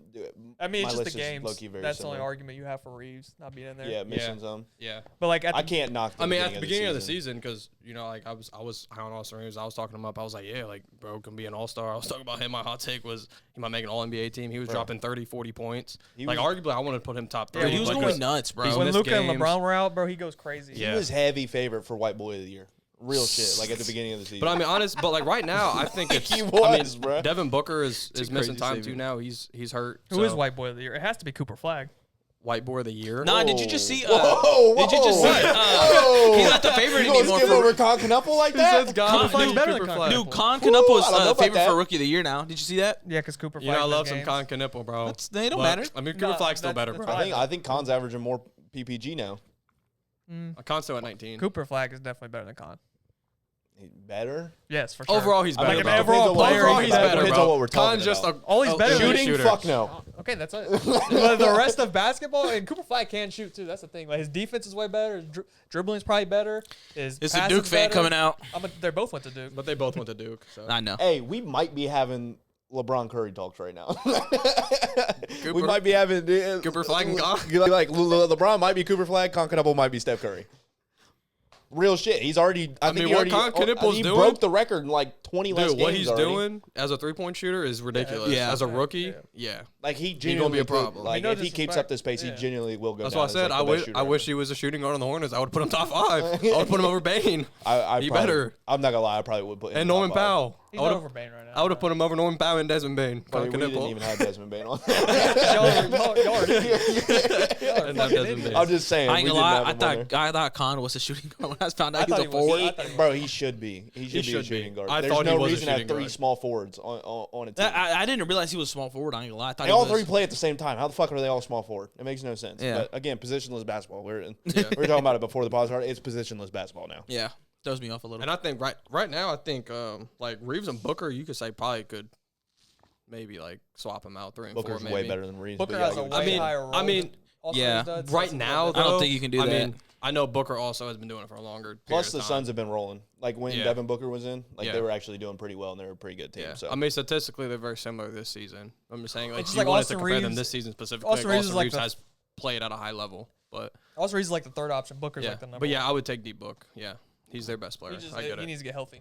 C: my
B: it's just
C: list
B: the
C: is
B: games.
C: low-key very
B: That's the only
C: similar.
B: argument you have for Reeves not being in there.
C: Yeah, mission zone.
D: Yeah.
B: But like at
C: I
B: the,
C: can't knock.
D: I mean, at the beginning of the season, because like I was high on Austin Reeves. I was talking him up. I was like, yeah, like bro can be an all-star. I was talking about him. My hot take was he might make an All-NBA team. He was dropping 30, 40 points. Like arguably, I wanted to put him top 3.
B: Yeah,
A: He was
B: because
A: going nuts, bro.
D: he's
B: when
D: missed
B: Luka and
D: games.
B: LeBron were out, bro, he goes crazy.
C: he
D: Yeah.
C: was heavy favorite for White Boy of the Year. Real shit. Like at the beginning of the season.
D: But I mean, but like right now, I think it's.
C: He
D: I
C: was,
D: mean,
C: bruh.
D: Devin Booker is
C: a
D: missing
C: crazy
D: time
C: statement.
D: too now. He's hurt.
B: Who is White Boy of the Year? It has to be Cooper Flagg.
D: White Boy of the Year?
A: Nah, did you just see?
C: Whoa,
A: Did you just see?
C: He's
A: not the favorite
C: you gonna
A: anymore
C: skip
A: for-
C: over Con Canupo like
D: He
C: that?
D: says God.
B: Flag's
D: Dude,
B: better than
D: Cooper
B: Con
D: Flag.
A: Dude, Con Canupo is
C: I don't know about
A: favorite
C: that.
A: for Rookie of the Year now. Did you see that?
B: Yeah, because Cooper
D: You
B: Flagg.
D: know, I
B: missed
D: love some
B: games.
D: Con Canupo, bro.
A: They don't
D: But,
A: matter.
D: I mean, Cooper
B: No,
D: Flag's still
B: that's-
D: better,
B: that's
D: bro.
B: fine.
C: I think Con's averaging more PPG now.
D: Con's still at 19.
B: Cooper Flagg is definitely better than Con.
C: Better?
B: Yes, for sure.
D: Overall, he's better.
B: Like,
D: bro.
B: an overall player,
D: Overall,
B: he's
D: he's better,
C: Depends
D: bro.
C: on what we're talking
D: Con's just
C: about.
B: Oh, he's better than
C: Shooting?
D: shooter.
C: Fuck no.
B: Okay, that's it. But the rest of basketball, and Cooper Flagg can shoot too. That's the thing. Like his defense is way better. His dribbling's probably better. His
A: It's a
B: passing's
A: Duke fan
B: better.
A: coming out.
B: They both went to Duke.
D: But they both went to Duke. So.
A: I know.
C: Hey, we might be having LeBron Curry talks right now. we
D: Cooper-
C: might be having
D: Cooper Flagg and Con?
C: Like LeBron might be Cooper Flagg, Con Canupo might be Steph Curry. Real shit. He's already. I think
D: mean,
C: he
D: what
C: already.
D: Con Canupo's
C: he
D: doing-
C: broke the record in like 20 less
D: Dude,
C: games
D: what he's
C: already.
D: doing as a 3-point shooter is ridiculous.
A: Yeah.
D: As a rookie, yeah.
C: Like he
D: gonna
C: genuinely
D: be a
C: could-
D: problem.
C: Like
B: I mean, no
C: if he keeps
B: disrespect.
C: up this pace,
B: Yeah.
C: he genuinely will go.
D: That's
C: down
D: why I
C: as,
D: said
C: like, the best shooter
D: I wish
C: ever.
D: he was a shooting guard on the Hornets. I would put him top 5. I would put him over Bane
C: I
D: He
C: probably-
D: better.
C: I'm not gonna lie. I probably would put him
D: and
C: top
D: Norman
C: five.
D: Powell.
B: He's
D: I
B: not
D: would
B: over Bane right now.
D: I would have put him over Norman Powell and Desmond Bane.
C: But
D: Con
C: we didn't
D: Canupo.
C: even have Desmond Bane on.
B: y'all are
D: And not Desmond Bane.
C: I'm just saying.
A: I ain't
C: we
A: gonna lie.
C: didn't have him on there.
A: I thought Con was a shooting guard when I found out
B: I
A: he was
B: thought
A: a
B: he was.
A: forward.
B: I thought he was.
C: Bro, he should be. He should be a
D: should be.
C: shooting guard.
D: I
C: There's
D: thought he
C: no
D: was a
C: reason to have
D: shooting
C: 3
D: guard.
C: small forwards on a team.
A: I didn't realize he was a small forward. I ain't gonna lie. I thought
C: They
A: he
C: all
A: was.
C: 3 play at the same time. How the fuck are they all small forward? It makes no sense.
A: Yeah.
C: But again, positionless basketball. We were talking about it before the pause started. It's positionless basketball now.
A: Yeah, throws me off a little.
D: And I think right now, I think like Reeves and Booker, you could say probably could maybe like swap them out 3 and 4
C: Booker's
D: maybe.
C: way better than Reeves.
B: Booker
C: but yeah,
B: has a
C: give it
B: way
C: to you.
B: higher role.
D: I mean,
B: than Austin
A: yeah.
B: Reeves does.
D: Right
B: That's a
D: now,
B: little
A: I don't
D: though,
A: think you can do
D: I
A: that.
D: mean, I know Booker also has been doing it for a longer
C: Plus,
D: period
C: the
D: of time.
C: Suns have been rolling. Like when
D: Yeah.
C: Devin Booker was in, like
D: Yeah.
C: they were actually doing pretty well, and they were a pretty good team.
D: Yeah.
C: So
D: I mean, statistically, they're very similar this season. I'm just saying, like,
B: It's
D: if
B: just
D: you
B: like
D: wanted
B: Austin
D: to compare them
B: Reeves-
D: this season specifically,
B: Austin
D: like,
B: Reeves is
D: Austin
B: like
D: Reeves
B: the-
D: has played at a high level. But
B: Austin Reeves is like the third option. Booker's
D: yeah,
B: like the number.
D: but yeah,
B: one.
D: I would take D Book. Yeah, he's their best player. I get
B: he
D: it.
B: needs to get healthy.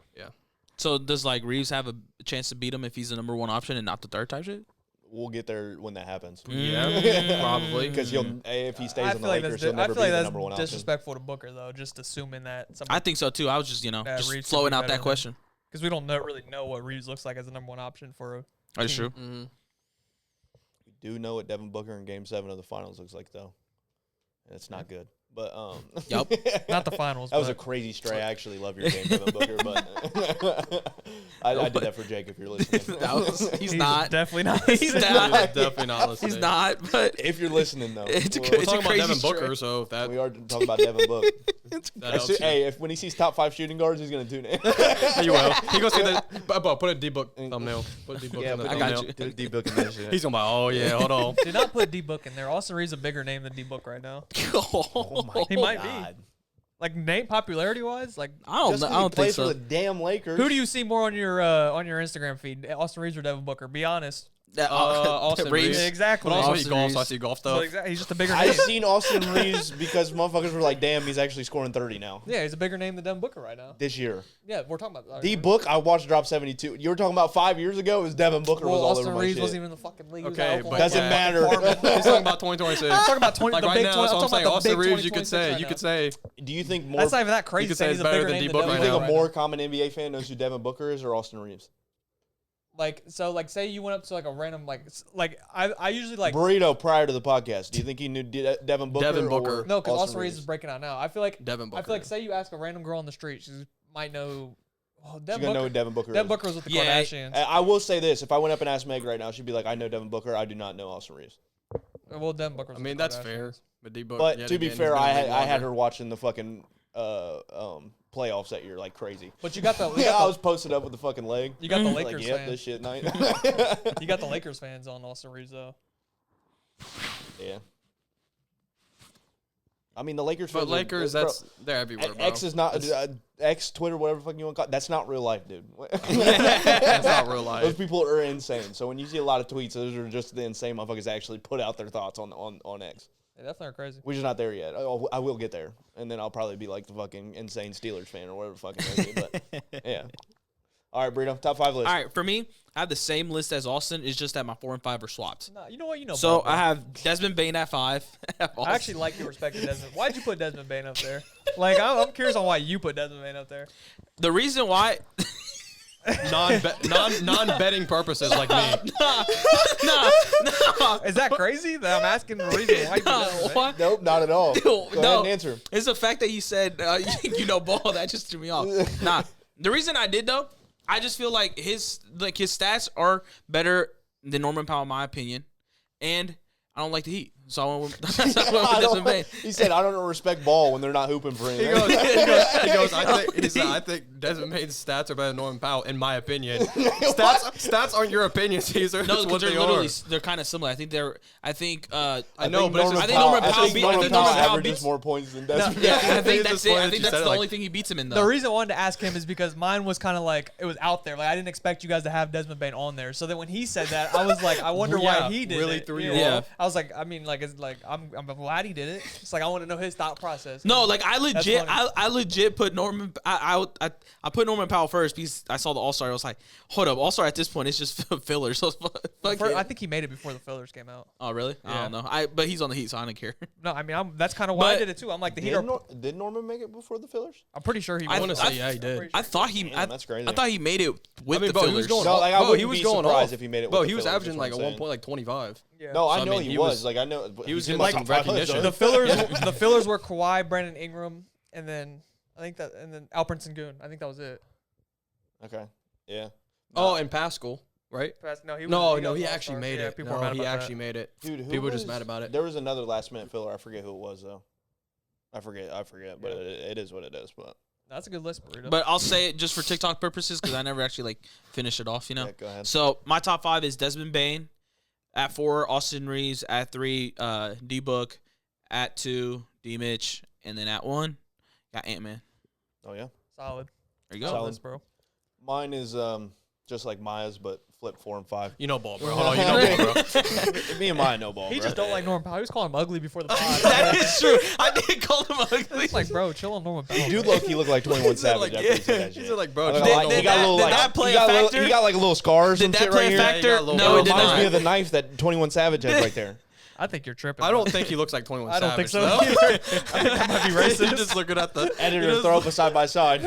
A: So does like Reeves have a chance to beat him if he's the number 1 option and not the third type shit?
C: we'll get there when that happens.
D: Yeah, probably.
C: Because if he stays
B: I
C: on the
B: feel like
C: Lakers,
B: that's
C: he'll
B: I
C: never
B: feel like
C: be the
B: that's
C: number 1 option.
B: disrespectful to Booker though. Just assuming that.
A: I think so too. I was just
B: Yeah,
A: just
B: Reeves should
A: flowing
B: be
A: out
B: better
A: that
B: than-
A: question.
B: because we don't really know what Reeves looks like as the number 1 option for.
A: That's true.
D: Mm-hmm.
C: We do know what Devin Booker in Game 7 of the Finals looks like, though. And it's not good. But
A: Yup.
B: Not the finals.
C: That was a
B: but-
C: cray stray. I actually love your game, Devin Booker, but I did that for Jake if you're listening.
A: He's not.
B: definitely not.
A: He's not.
D: definitely not listening.
A: He's not. But
C: If you're listening, though,
A: It's a
C: well,
A: good-
D: We're talking about
A: crazy
D: Devin
A: stretch.
D: Booker, so if that,
C: we are talking about Devin Booker.
D: that helps you.
C: Hey, when he sees top 5 shooting guards, he's gonna tune in.
D: You will. He gonna see that. But put a D Book thumbnail. Put a D Book
C: Yeah,
D: in the
C: but
A: I got
D: thumbnail.
A: you.
C: D Book in that shit.
D: He's gonna be like, oh yeah, hold on.
B: Do not put D Book in there. Austin Reeves is a bigger name than D Book right now.
C: Oh my
B: He might be.
C: God.
B: Like name popularity wise, like
A: I don't.
C: Just
A: know.
C: 'cause
A: I
C: he
A: don't think
C: plays
A: so.
C: for the damn Lakers.
B: who do you see more on your Instagram feed, Austin Reeves or Devin Booker? Be honest.
D: Austin Reeves.
B: Exactly.
D: But also
A: Austin
D: he golfs, so I
A: Reeves.
D: see golf
B: So
D: stuff.
B: exactly, he's just a bigger name.
C: I've seen Austin Reeves because motherfuckers were like, damn, he's actually scoring 30 now.
B: Yeah, he's a bigger name than Devin Booker right now.
C: This year.
B: Yeah, we're talking about
C: D Book, I watched drop 72. You were talking about 5 years ago. It was Devin Booker
B: Well,
C: was all
B: Austin
C: over my
B: Reeves
C: shit.
B: wasn't even in the fucking league. He was
D: Okay,
B: at Oklahoma.
D: but
C: Doesn't matter.
D: He's talking about 2026.
B: I'm talking about 20,
D: Like
B: the
D: right
B: big
D: now,
B: 20.
D: that's
B: I'm
D: what I'm
B: talking
D: saying.
B: about the
D: Austin
B: big
D: Reeves, you could
B: 2026
D: say,
B: right now.
C: Do you think more?
B: That's not even that crazy.
D: You could
B: to say
D: say
B: he's a
D: it's better
B: bigger
D: than
B: name
D: D-Book
B: than
C: do
B: Devin
C: you
D: right
C: think
B: Booker
C: a
B: right
C: more
B: now.
C: common NBA fan knows who Devin Booker is or Austin Reeves?
B: Like say you went up to like a random like I usually like
C: Burrito prior to the podcast. Do you think he knew Devin Booker?
D: Devin Booker.
C: Or
B: no because Austin
C: Reeves
B: Reeves is breaking out now. I feel like
D: Devin Booker.
B: I feel like say you ask a random girl on the street, she might know. Oh,
C: She's
B: Devin
C: gonna know
B: Booker.
C: who Devin Booker
B: Devin
C: is.
B: Booker was with the
A: Yeah,
B: Kardashians.
C: I will say this: if I went up and asked Meg right now, she'd be like, "I know Devin Booker. I do not know Austin Reeves."
B: Well, Devin Booker. Was
D: I
B: with
D: mean,
B: the
D: that's
B: Kardashians.
D: fair. But D-Book,
C: But
D: yet
C: to be
D: again, he's
C: fair,
D: been in the
C: I
D: league
C: had
D: longer.
C: her watching the fucking playoffs that year like crazy.
B: But you got the
C: Yeah, I was posted up with the fucking leg.
B: you got the
C: Like,
B: Lakers
C: yep,
B: fans.
C: this shit night.
B: You got the Lakers fans on Austin Reeves though.
C: Yeah. I mean, the Lakers.
D: But
C: fans are-
D: Lakers,
C: bro,
D: they're everywhere, bro.
C: X is not X, Twitter, whatever the fuck you want to call it. That's not real life, dude.
D: That's not real life.
C: Those people are insane. So when you see a lot of tweets, those are just the insane motherfuckers that actually put out their thoughts on X.
B: They definitely are crazy.
C: We're just not there yet. I will get there, and then I'll probably be like the fucking insane Steelers fan or whatever the fuck it is. But yeah. All right, Brito, top 5 list.
A: All right, for me, I have the same list as Austin. It's just that my 4 and 5 are swapped.
B: Nah, you know what? You know.
A: So
B: Bob,
A: I have Desmond Bain at 5.
B: I actually like your respect to Desmond. Why'd you put Desmond Bain up there? Like, I'm curious on why you put Desmond Bain up there.
A: The reason why.
D: Non-betting purposes like me.
A: No.
B: Is that crazy? That I'm asking the reason why you put Desmond Bain?
A: What?
C: Nope, not at all. Go ahead and answer.
A: It's the fact that he said, ball. That just threw me off. Nah, the reason I did though, I just feel like his stats are better than Norman Powell, in my opinion, and I don't like the Heat, so I went with Desmond Bain.
C: He said, "I don't respect ball when they're not hooping for him."
D: He goes, I think Desmond Bain's stats are better than Norman Powell, in my opinion. Stats aren't your opinion, Caesar.
A: No,
D: That's what
A: they're
D: they
A: literally
D: are.
A: they're kind of similar. I think
D: I know,
A: but
D: but it's
A: I
D: just
A: think Norman Powell beat. I think Norman Powell
C: averages
A: beats.
C: more points than Desmond.
A: Yeah, I
D: It's
A: think
D: just
A: that's it.
D: funny
A: I
D: that
A: think
D: you
A: that's
D: said
A: the
D: it,
A: only thing he beats him in, though.
B: The reason I wanted to ask him is because mine was kind of like, it was out there. Like, I didn't expect you guys to have Desmond Bain on there. So then when he said that, I was like, I wonder why he did
D: really
B: it.
D: threw you
A: Yeah.
B: I was like, I mean, like, it's like, I'm glad he did it. It's like, I want to know his thought process.
A: No, like I legit,
B: funny.
A: I legit put Norman. I put Norman Powell first because I saw the All Star. I was like, hold up, All Star at this point it's just filler. So fuck it.
B: I think he made it before the fillers came out.
A: Oh really? I
D: Yeah.
A: don't know. But he's on the Heat, so I don't care.
B: No, I mean, that's kind of why I
A: But-
B: did it too. I'm like, the Heat are.
C: Did Norman make it before the fillers?
B: I'm pretty sure he.
A: I
B: won.
A: wanna say,
D: yeah, he did.
A: I thought he.
C: Damn, that's crazy.
A: I thought he made it with
D: I mean,
A: the
D: bro,
A: fillers.
D: he was going
C: No,
D: off.
C: like, I
D: Bro,
C: wouldn't
D: he was
C: be
D: going
C: surprised
D: off.
C: if he made it
D: Bro,
C: with
D: he
C: the
D: was
C: fillers,
D: averaging
C: that's
D: like
C: what
D: at
C: I'm
D: one point like 25.
B: Yeah.
C: No, I
D: So, I
C: know
D: mean,
C: he
D: he
C: was.
D: was-
C: Like I know
D: he was
C: he's in
D: getting
C: my
D: some
C: top 5 list,
D: recognition.
C: though.
B: The fillers, the fillers were Kawhi, Brandon Ingram, and then Alperen Sengun. I think that was it.
C: Okay. Yeah.
D: Oh, and Pascal, right?
B: No, he was,
D: No,
B: he
D: no,
B: was
D: he
B: All-Star.
D: actually made
B: Yeah,
D: it.
B: people were
D: No,
B: mad
D: he
B: about
D: actually
B: that.
D: made it.
C: Dude, who
D: People were
C: was,
D: just mad about it.
C: There was another last minute filler. I forget who it was though. I forget. But
B: Yeah.
C: it is what it is. But
B: That's a good list, Burrito.
A: But I'll say it just for TikTok purposes because I never actually like finish it off.
C: yeah, go ahead.
A: So my top 5 is Desmond Bain, at 4 Austin Reeves, at 3 D Book, at 2 D Mitch, and then at 1 got Ant Man.
C: Oh yeah.
B: Solid.
A: There you go.
C: Solid.
B: List, bro.
C: Mine is just like Maya's, but flip 4 and 5.
D: You know ball, bro. Hold on, you know ball, bro.
C: Me and Maya know ball.
B: He
C: bro.
B: just don't like Norman Powell. He was calling him ugly before the pod.
A: That is true. I did call him ugly.
B: It's like, bro, chill on Norman Powell.
C: Dude, low key look like 21 Savage after he said that
D: He
C: shit.
D: said like, bro,
C: Like,
D: just
C: like,
D: don't
C: he got a little
A: did
C: like
A: that play
C: he
A: a
C: got
A: factor?
C: he got like a little scars
A: Did
C: and
A: that
C: shit
A: play
C: right
A: a
C: here.
A: factor?
D: Yeah, you got a little
A: No,
D: bit.
A: it did
C: Reminds me
A: not.
C: of the knife that 21 Savage has right there.
B: I think you're tripping.
D: I
B: bro.
D: don't think he looks like 21
B: I don't think
D: Savage,
B: so.
D: though.
B: I think that might be
D: You're
B: racist.
D: just looking at the
C: Editor, throw up a side by side.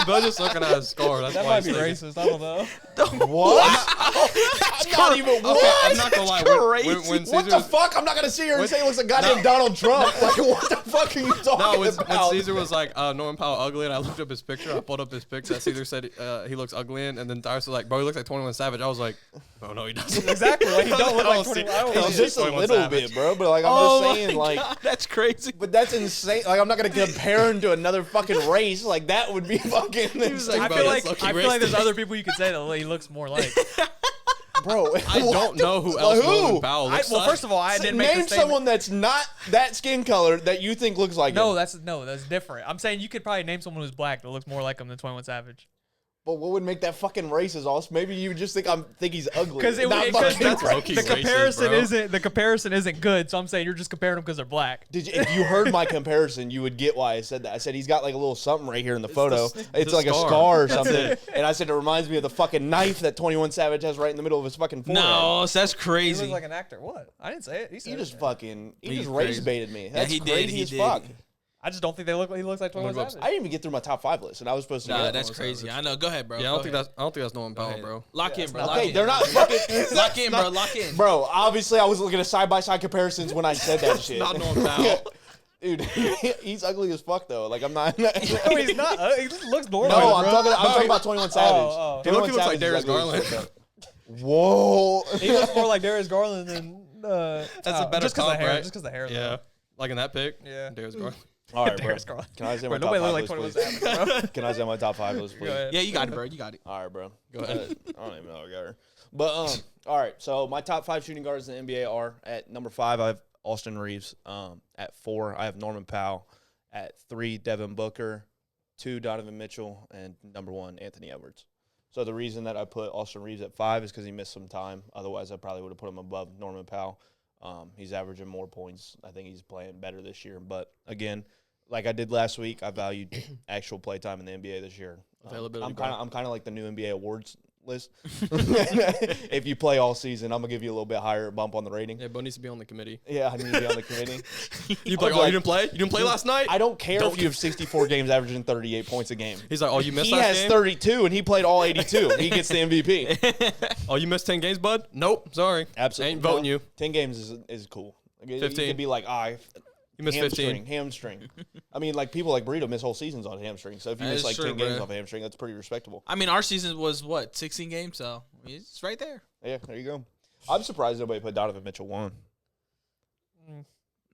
D: Bro, just looking at his scar. That's
B: That
D: why
B: might be
D: he's thinking-
B: racist. I don't know.
C: What? I'm not even. What?
D: Okay, I'm not gonna lie. When
C: What
D: Caesar
C: the
D: was,
C: fuck? I'm not gonna sit here and say he looks like goddamn Donald Trump. Like, what the fuck are you talking
D: no, when
C: about?
D: Caesar was like Norman Powell ugly, and I looked up his picture, I pulled up his picture that Caesar said he looks ugly in, and then Darius was like, bro, he looks like 21 Savage. I was like, oh no, he doesn't.
B: Exactly. Like, he don't look
D: I
B: like
D: don't see-
B: 21. I don't
C: It's
B: know.
C: just a
D: 21
C: little
D: Savage.
C: bit, bro. But like, I'm
A: Oh
C: just saying,
A: my
C: like.
A: God, that's crazy.
C: But that's insane. Like, I'm not gonna compare him to another fucking race. Like, that would be fucking.
D: was like,
B: I
D: bro,
B: feel
D: that's
B: like
D: low-key
B: there's
D: racist.
B: other people you could say that he looks more like.
C: bro.
D: I don't know who else Norman Powell looks like.
B: First of all, I didn't make the
C: Name
B: statement.
C: someone that's not that skin color that you think looks like
B: No,
C: him.
B: that's different. I'm saying you could probably name someone who's black that looks more like him than 21 Savage.
C: But what would make that fucking racist? Also, maybe you just think he's ugly.
B: Because
C: Not fucking
D: That's
C: racist.
D: low-key
B: the
D: racist,
B: comparison isn't good. So I'm saying you're just comparing them because they're black.
C: If you heard my comparison, you would get why I said that. I said he's got like a little something right here in the photo. It's
D: the
C: like a
D: scar.
C: scar or something. And I said it reminds me of the fucking knife that 21 Savage has right in the middle of his fucking forehead.
A: No, that's
B: He
A: crazy.
B: looks like an actor. What? I didn't say it. He said
C: He just
B: it.
C: fucking
A: He's
C: just
A: crazy.
C: race baited me. That's
A: he did,
C: crazy
A: he
C: as
A: did.
C: fuck.
B: I just don't think he looks like 21
D: Look up-
B: Savage.
C: I didn't even get through my top 5 list, and I was supposed to.
A: Nah,
C: get
A: that's
C: it.
A: crazy. I know. Go ahead, bro.
D: Yeah, I
A: Go
D: don't think
A: ahead.
D: that's Norman
A: Go
D: Powell,
A: ahead.
D: bro.
A: Lock in, bro. Lock
C: Okay,
A: in.
C: they're not fucking.
A: Lock in, bro. Lock in.
C: Bro, obviously I was looking at side by side comparisons when I said that shit.
D: Not Norman Powell.
C: Dude, he's ugly as fuck though. Like I'm not.
B: No, he's not. He just looks normal.
C: No, I'm
B: bro.
C: talking about 21 Savage.
B: oh.
D: He looks
C: 21
D: like
C: Savage is
D: Darius
C: ugly as
D: Garland.
C: fuck. Whoa.
B: He looks more like Darius Garland than.
D: That's a better
B: just 'cause
D: comp,
B: of the hair.
D: right?
B: Just because the hair.
D: Yeah,
B: Though.
D: like in that pic.
B: Yeah.
D: Darius Garland.
C: All right, bro.
B: Darius Garland.
C: Can I say
B: Bro,
C: my top
B: nobody
C: five
B: looked
C: list,
B: like
C: please?
B: 21 Savage, bro.
C: Can I say my top 5 list,
B: Go
C: please?
B: ahead.
A: Yeah, you got it, bro. You got it.
C: All right, bro.
D: Go ahead.
C: I don't even know. I got her. But all right. So my top 5 shooting guards in the NBA are at number 5. I have Austin Reeves. At 4, I have Norman Powell. At 3, Devin Booker. 2, Donovan Mitchell, and number 1, Anthony Edwards. So the reason that I put Austin Reeves at 5 is because he missed some time. Otherwise, I probably would have put him above Norman Powell. He's averaging more points. I think he's playing better this year. But again, like I did last week, I valued actual play time in the NBA this year.
D: Availability,
C: I'm kind of like the new NBA awards list. If you play all season, I'm gonna give you a little bit higher bump on the rating.
D: Yeah, Bo needs to be on the committee.
C: Yeah, I need to be on the committee.
D: You like, oh, you didn't play? You didn't play last night?
C: I don't care if you have 64 games averaging 38 points a game.
D: He's like, oh, you missed
C: He
D: last
C: has
D: game?
C: 32 and he played all 82. He gets the MVP.
D: Oh, you missed 10 games, bud? Nope. Sorry.
C: Absolutely.
D: Ain't voting you.
C: 10 games is cool. Like,
D: 15.
C: You could be like,
D: You missed 15.
C: hamstring. I mean, like people like Burrito miss whole seasons on hamstring. So if you
A: That
C: miss
A: is
C: like
A: true,
C: 10 games
A: bro.
C: off a hamstring, that's pretty respectable.
A: I mean, our season was what 16 games, so I mean, it's right there.
C: Yeah, there you go. I'm surprised nobody put Donovan Mitchell 1.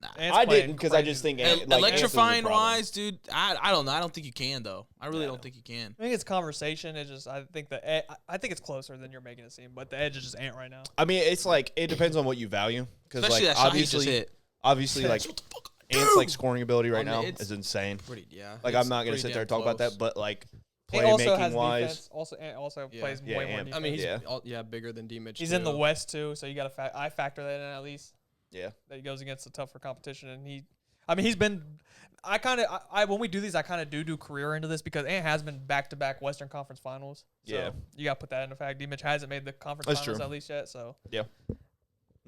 A: Nah.
B: Ant's
C: I
B: playing
C: didn't because I
B: crazy.
C: just think
A: El-
C: Ant, like, Ant's is a
A: electrifying
C: problem.
A: wise, dude. I don't know. I don't think you can though. I really
C: Yeah.
A: don't think you can.
B: I think it's conversation. It's just I think I think it's closer than you're making it seem, but the edge is just Ant right now.
C: I mean, it's like it depends on what you value because
A: Especially
C: like
A: that shot he just hit.
C: obviously like Ant's like scoring ability right
D: I mean,
C: now
D: it's-
C: is insane.
D: Pretty, yeah.
C: Like
D: It's
C: I'm not gonna
D: pretty
C: sit there and
D: damn
C: talk about
D: close.
C: that, but like
B: Ant also
C: playmaking
B: has
C: wise,
B: defense. Also, Ant also
D: Yeah.
B: plays
C: Yeah,
B: way more
C: Ant.
B: defense.
D: I mean, he's
C: Yeah.
D: bigger than D-Mitch.
B: He's in the
D: too.
B: West too, so you got to I factor that in at least.
C: yeah.
B: That he goes against the tougher competition, and he's been. I when we do these, I kind of do career into this because Ant has been back-to-back Western Conference Finals. So
C: Yeah.
B: you got to put that into fact. D-Mitch hasn't made the conference
C: That's
B: finals
C: true.
B: at least yet, so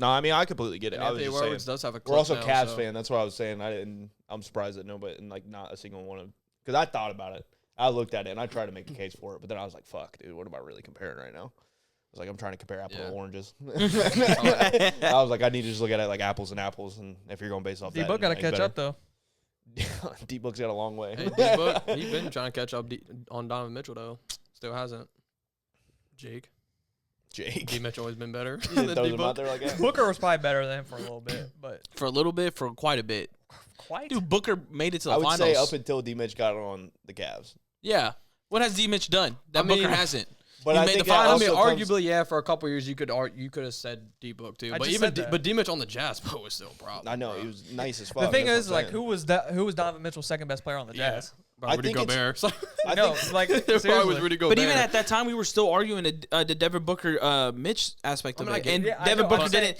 C: No, I mean I completely get it.
D: And
C: I was
D: Anthony
C: just saying.
D: Edwards does have a
C: We're
D: clip
C: also
D: now,
C: Cavs
D: so-
C: fan. That's what I was saying. I'm surprised that nobody and like not a single one of because I thought about it. I looked at it and I tried to make a case for it, but then I was like, "Fuck, dude, what am I really comparing right now?" I was like, "I'm trying to compare apple
D: Yeah.
C: to oranges." I was like, "I need to just look at it like apples and apples." And if you're going based off
B: D-Book got to catch up though.
C: D-Book's got a long way.
D: Hey, D-Book, he's been trying to catch up on Donovan Mitchell, though. Still hasn't. Jake.
C: Jake.
D: D-Mitch always been better
C: Yeah,
D: than
C: throws him
D: D-Book.
C: out there like that.
B: Booker was probably better than him for a little bit, but
A: For a little bit, for quite a bit.
B: quite.
A: Dude, Booker made it to the
C: I would
A: finals.
C: say up until D-Mitch got on the Cavs.
A: Yeah. What has D Mitch done that
D: I mean-
A: Booker hasn't?
C: But
A: He
C: I
A: made
C: think
A: the
C: that
A: finals.
D: I mean,
C: also comes-
D: arguably, yeah, for a couple years, you could have said D-Book, too.
B: I
D: But
B: just
D: even
B: said that.
D: but D-Mitch on the Jazz, Bo, was still a problem.
C: I know
D: bro.
C: he was nice as fuck.
B: The thing
C: that's
B: is,
C: what I'm
B: like,
C: saying.
B: who was Donovan Mitchell's second best player on the
D: Yeah.
B: Jazz?
D: Bro,
C: I
D: Rudy
C: think it's-
D: Gobert. So-
C: I
B: No,
C: think-
B: like
D: It probably was
B: seriously.
D: Rudy Gobert.
A: But even at that time, we were still arguing the Devin Booker Mitch aspect
D: I
A: of
D: mean, I
A: it,
D: get-
A: and
B: yeah, I
A: Devin
B: know,
A: Booker
B: I'm saying-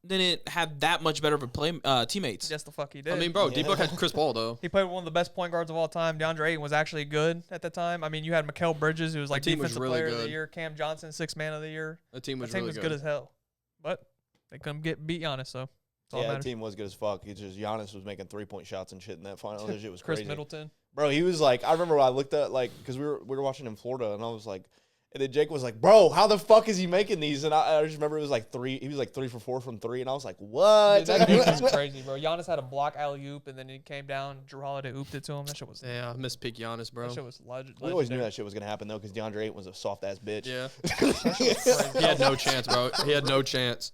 A: didn't have that much better of a teammates.
B: Yes, the fuck he did.
D: I mean, bro,
C: Yeah.
D: D-Book had Chris Paul, though.
B: he played with one of the best point guards of all time. DeAndre Ayton was actually good at the time. I mean, you had Mikal Bridges, who was like
D: team was
B: defensive
D: really
B: player of the
D: good.
B: year. Cam Johnson, sixth man of the year.
D: The team
B: The
D: was
B: team
D: really
B: was good as hell, but they couldn't beat Giannis. So that's all that
C: Yeah, the
B: matters.
C: team was good as fuck. It's just Giannis was making 3-point shots and shit in that final. That shit was
B: Chris
C: crazy.
B: Middleton.
C: Bro, he was like, I remember when I looked at like, because we were watching in Florida, and I was like, and then Jake was like, bro, how the fuck is he making these? And I just remember it was like 3. He was like 3 for 4 from 3, and I was like, what?
B: Dude, that dude was crazy, bro. Giannis had a block alley oop, and then he came down. Drew Holiday ooped it to him. That shit was.
D: Yeah, I miss peak Giannis, bro.
B: That shit was legend.
C: We always knew that shit was gonna happen though, because DeAndre Ayton was a soft ass bitch.
D: Yeah.
B: Crazy.
D: He had no chance, bro. He had no chance.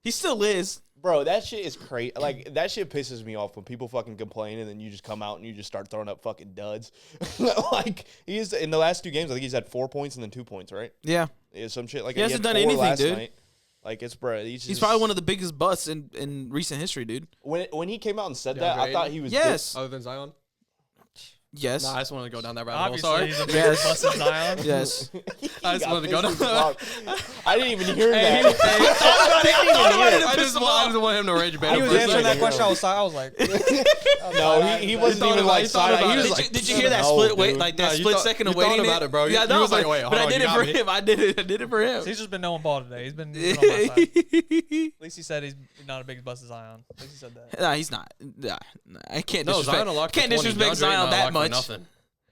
A: He still is.
C: Bro, that shit is crazy. Like, that shit pisses me off when people fucking complain and then you just come out and you just start throwing up fucking duds. Like, he's in the last 2 games, I think he's had 4 points and then 2 points, right?
A: Yeah,
C: Yeah, some shit like
A: He
C: that.
A: hasn't
C: had
A: done
C: 4
A: anything,
C: last
A: dude.
C: night. Like, it's bro.
A: he's probably one of the biggest busts in recent history, dude.
C: When he came out and said that,
D: DeAndre
C: I thought
D: Ayton?
C: he was
A: Yes,
D: Other than Zion?
A: yes,
D: Nah, I just wanted to go down that rabbit
B: Obviously,
D: hole.
B: he's
D: Sorry.
B: a bigger bust than Zion.
A: yes.
D: I just wanted to go down
C: I didn't even hear
B: Hey,
C: that.
B: he-
C: I didn't even hear it.
D: I just want him to rage about
B: He
D: it.
B: was
C: He
D: for a
B: answering that
D: second.
B: question. I was like,
C: No, he wasn't even like side. He was
A: Did
C: like,
A: you, did you hear that
C: no,
A: split wait
C: dude.
A: like that
D: Nah, you
A: split
D: thought-
A: second
D: you
A: of waiting?
D: thought about it, bro.
A: Yeah,
D: You
A: no,
D: was like,
A: but,
D: wait,
A: but
D: hold
A: I
D: on,
A: did
D: you
A: it for
D: got me.
A: him. I did it for him.
B: he's just been knowing ball today. He's been on my side. At least he said he's not a big bust as Zion. At least he said that.
A: Nah, he's not. Nah, I can't
D: No,
A: disrespect.
D: Zion unlocked
A: Can't
D: for 20.
A: disrespect
D: DeAndre
A: Zion
D: Ayton
A: that
D: unlocked for
A: much.
D: Nothing.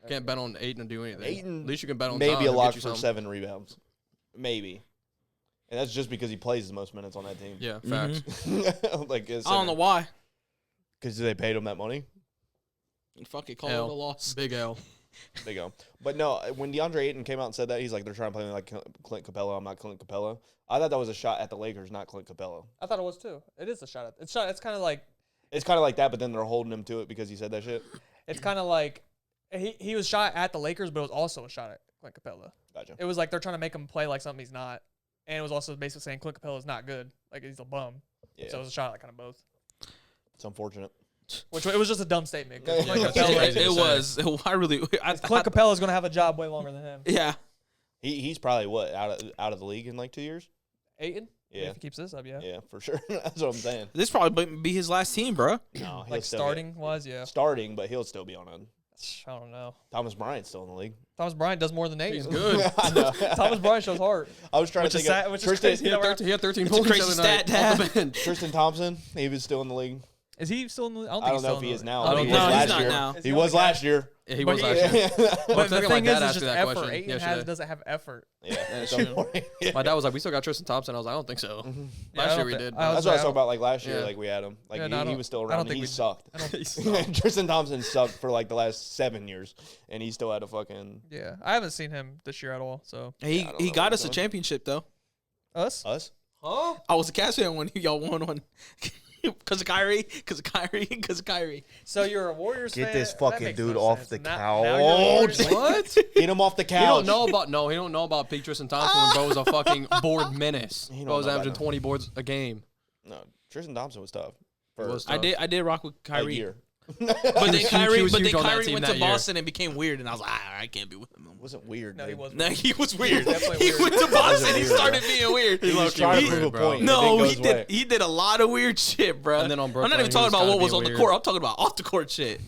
D: Can't bet on Ayton to do anything.
C: Ayton
D: At least you can bet on
C: maybe
D: Zion.
C: a
D: He'll
C: lock
D: get you
C: for
D: something.
C: 7 rebounds. Maybe. And that's just because he plays the most minutes on that team.
D: Yeah, facts.
C: Like,
A: I don't know why.
C: Because they paid him that money.
A: Fuck it, call it a
D: L.
A: loss.
D: Big L.
C: There you go. But no, when DeAndre Ayton came out and said that, he's like, they're trying to play me like Clint Capella. I'm not Clint Capella. I thought that was a shot at the Lakers, not Clint Capella.
B: I thought it was too. It is a shot. It's kind of like
C: It's kind of like that, but then they're holding him to it because he said that shit.
B: It's kind of like he was shot at the Lakers, but it was also a shot at Clint Capella.
C: Gotcha.
B: It was like they're trying to make him play like something he's not, and it was also basically saying Clint Capella is not good, like he's a bum.
C: Yeah.
B: So it was a shot at kind of both.
C: It's unfortunate.
B: Which it was just a dumb statement. 'Cause
C: Yeah,
B: Clint
C: that's
B: Capella,
C: crazy.
A: It was. I really.
B: Clint Capella is going to have a job way longer than him.
A: Yeah.
C: He's probably what out of the league in like 2 years.
B: Aiton?
C: Yeah.
B: If he keeps this up, yeah.
C: Yeah, for sure. That's what I'm saying.
A: This probably might be his last team, bro.
C: No, he'll
B: Like
C: still
B: starting wise, yeah.
C: starting, but he'll still be on a.
B: I don't know.
C: Thomas Bryant's still in the league.
B: Thomas Bryant does more than Aiton.
D: He's good.
C: I know.
B: Thomas Bryant shows heart.
C: I was trying
B: Which
C: to
B: is
C: think
B: sad-
C: of
B: which is
C: Tristan,
B: crazy.
D: He had 13
A: It's a
D: points
A: crazy
D: the other night
A: stat to
D: off the bench.
C: Tristan Thompson. He was still in the league.
B: Is he still in the I don't,
C: I
B: think
C: don't
B: he's
C: know
B: still
C: if
B: in
C: he
B: the
C: is now.
B: I
C: but
B: don't
C: he
A: know.
C: was
A: No, he's
C: last
A: not
C: year.
A: now.
B: Is
C: He
B: he
C: was
B: on the
C: last year.
D: Yeah, he
B: But
D: was
B: he-
D: last year.
B: But
D: Thinking
B: the
D: my
B: thing
D: dad
B: is,
D: asked
B: it's
D: me
B: just
D: that
B: effort.
D: question
B: Aiton
D: yesterday.
B: doesn't have effort.
C: Yeah,
A: That's
C: so-
A: true.
C: yeah.
D: My dad was like, "We still got Tristan Thompson." I was like, "I don't think so."
B: Yeah, I
D: Last year
B: don't
D: we
B: thi-
D: did.
B: I
C: That's what I was talking
B: out.
C: about. Like last year,
D: Yeah.
C: like we had him. Like
B: Yeah, no, I
C: he
B: don't-
C: was still
B: I
C: around.
B: don't think
C: He
B: we-
C: sucked.
B: I don't-
C: Tristan Thompson sucked for like the last 7 years, and he still had a fucking
B: Yeah, I haven't seen him this year at all. So
A: He
C: I don't
A: he
C: know
A: got
C: what
A: us a
C: he's
A: championship though.
B: us.
C: us.
D: Huh?
A: I was a Cavs fan when y'all won one. Because of Kyrie.
B: So you're a Warriors
C: Get
B: fan?
C: this
B: That
C: fucking
B: makes
C: dude
B: no
C: off
B: sense.
C: the
B: Now you're a Warriors
C: couch.
B: fan?
D: What?
C: Get him off the
D: He
C: couch.
D: don't know about he don't know about Big Tristan Thompson when bro was a fucking board menace.
C: He don't
D: Bro was
C: know about
D: averaging
C: him.
D: 20 boards a game.
C: No, Tristan Thompson was tough. For
D: was
A: I did rock with
C: a
A: Kyrie.
C: year.
A: But then
D: huge-
A: Kyrie,
D: he was
A: but then
D: huge on that
A: Kyrie
D: team
A: went
D: that
A: to
D: year.
A: Boston and became weird, and I was like, I can't be with him.
C: Wasn't weird.
B: No, he
C: dude.
B: wasn't.
A: No, he was weird.
B: Definitely
A: He
B: weird.
A: went to Boston. He
C: weird,
A: started
C: bro.
A: being weird.
C: He was
D: low-key
C: trying to
D: weird,
C: prove a
D: bro.
C: point.
A: No,
C: It
A: he
C: didn't go his
A: did. He did a lot of weird shit, bro.
D: And then on
A: I'm
D: Brooklyn,
A: not even
D: he
A: talking
D: was
A: about
D: kinda
A: what was
D: being
A: on the
D: weird.
A: court. I'm talking about off the court shit.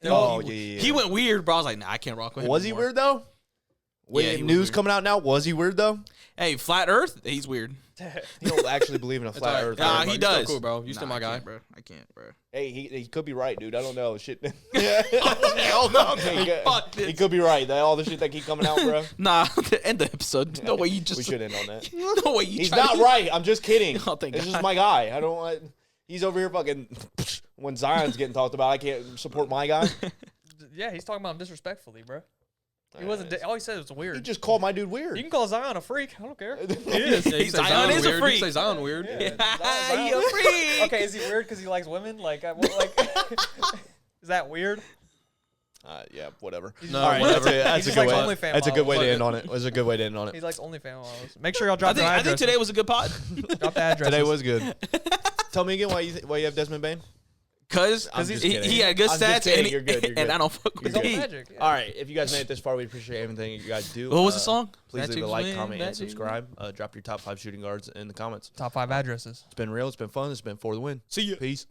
C: Oh,
A: he,
C: yeah.
A: he went weird, bro. I was like, nah, I can't rock with him.
C: Was he
A: anymore.
C: weird though? Wait,
A: Yeah, he was
C: news
A: weird.
C: coming out now. Was he weird though?
A: Hey, flat Earth, he's weird.
C: He don't actually believe in a flat
D: all right.
C: Earth.
A: Nah,
C: bro.
A: he
D: You still
A: does.
D: cool, bro. You still my
A: I
D: guy.
A: can't, bro. I can't, bro.
C: Hey, he could be right, dude. I don't know. Shit.
A: Hell no. Fuck
C: He
A: this.
C: could be right. All the shit that keep coming out, bro.
A: Nah, end the episode. No way you just.
C: We should end on that.
A: No way you.
C: He's
A: try
C: not
A: to-
C: right. I'm just kidding.
A: Oh, thank
C: This is
A: God.
C: my guy. I don't want. He's over here fucking. When Zion's getting talked about, I can't support my guy.
B: Yeah, he's talking about him disrespectfly, bro. He wasn't. All he said was
C: He
B: weird.
C: just called my dude
B: You
C: weird.
B: can call Zion a freak. I don't care.
D: Yeah, you say
A: Zion is a
D: weird. You
A: freak.
D: say Zion weird.
B: Yeah.
A: He a freak.
B: Okay, is he weird because he likes women? Like, is that weird?
C: Yeah, whatever.
D: No,
C: All right,
D: whatever.
C: That's
B: He
C: a
B: just
C: good
B: likes
C: way.
B: OnlyFans
C: That's a good way to
B: models.
C: end on it. That's a good way to end on
B: He
C: it.
B: likes OnlyFans models. Make sure y'all drop the
A: I
B: address.
A: think today was a good pod.
B: Drop the address.
C: Today was good. Tell me again why you have Desmond Bain.
A: Cause
C: I'm just
A: he
C: kidding.
A: had good
C: I'm just
A: stats
C: kidding.
A: and,
C: You're good. You're
A: and
C: good.
A: I don't fuck
C: You're
A: with
C: good.
B: It's
A: he.
B: magic. Yeah.
C: All right, if you guys made it this far, we appreciate everything you guys do.
A: What was the song?
C: Please leave a
A: Magic
C: like,
A: win,
C: comment, and
A: magic
C: subscribe. Drop your top 5 shooting guards in the comments.
B: Top 5 addresses.
C: It's been real. It's been fun. It's been for the win.
A: See ya.
C: Peace.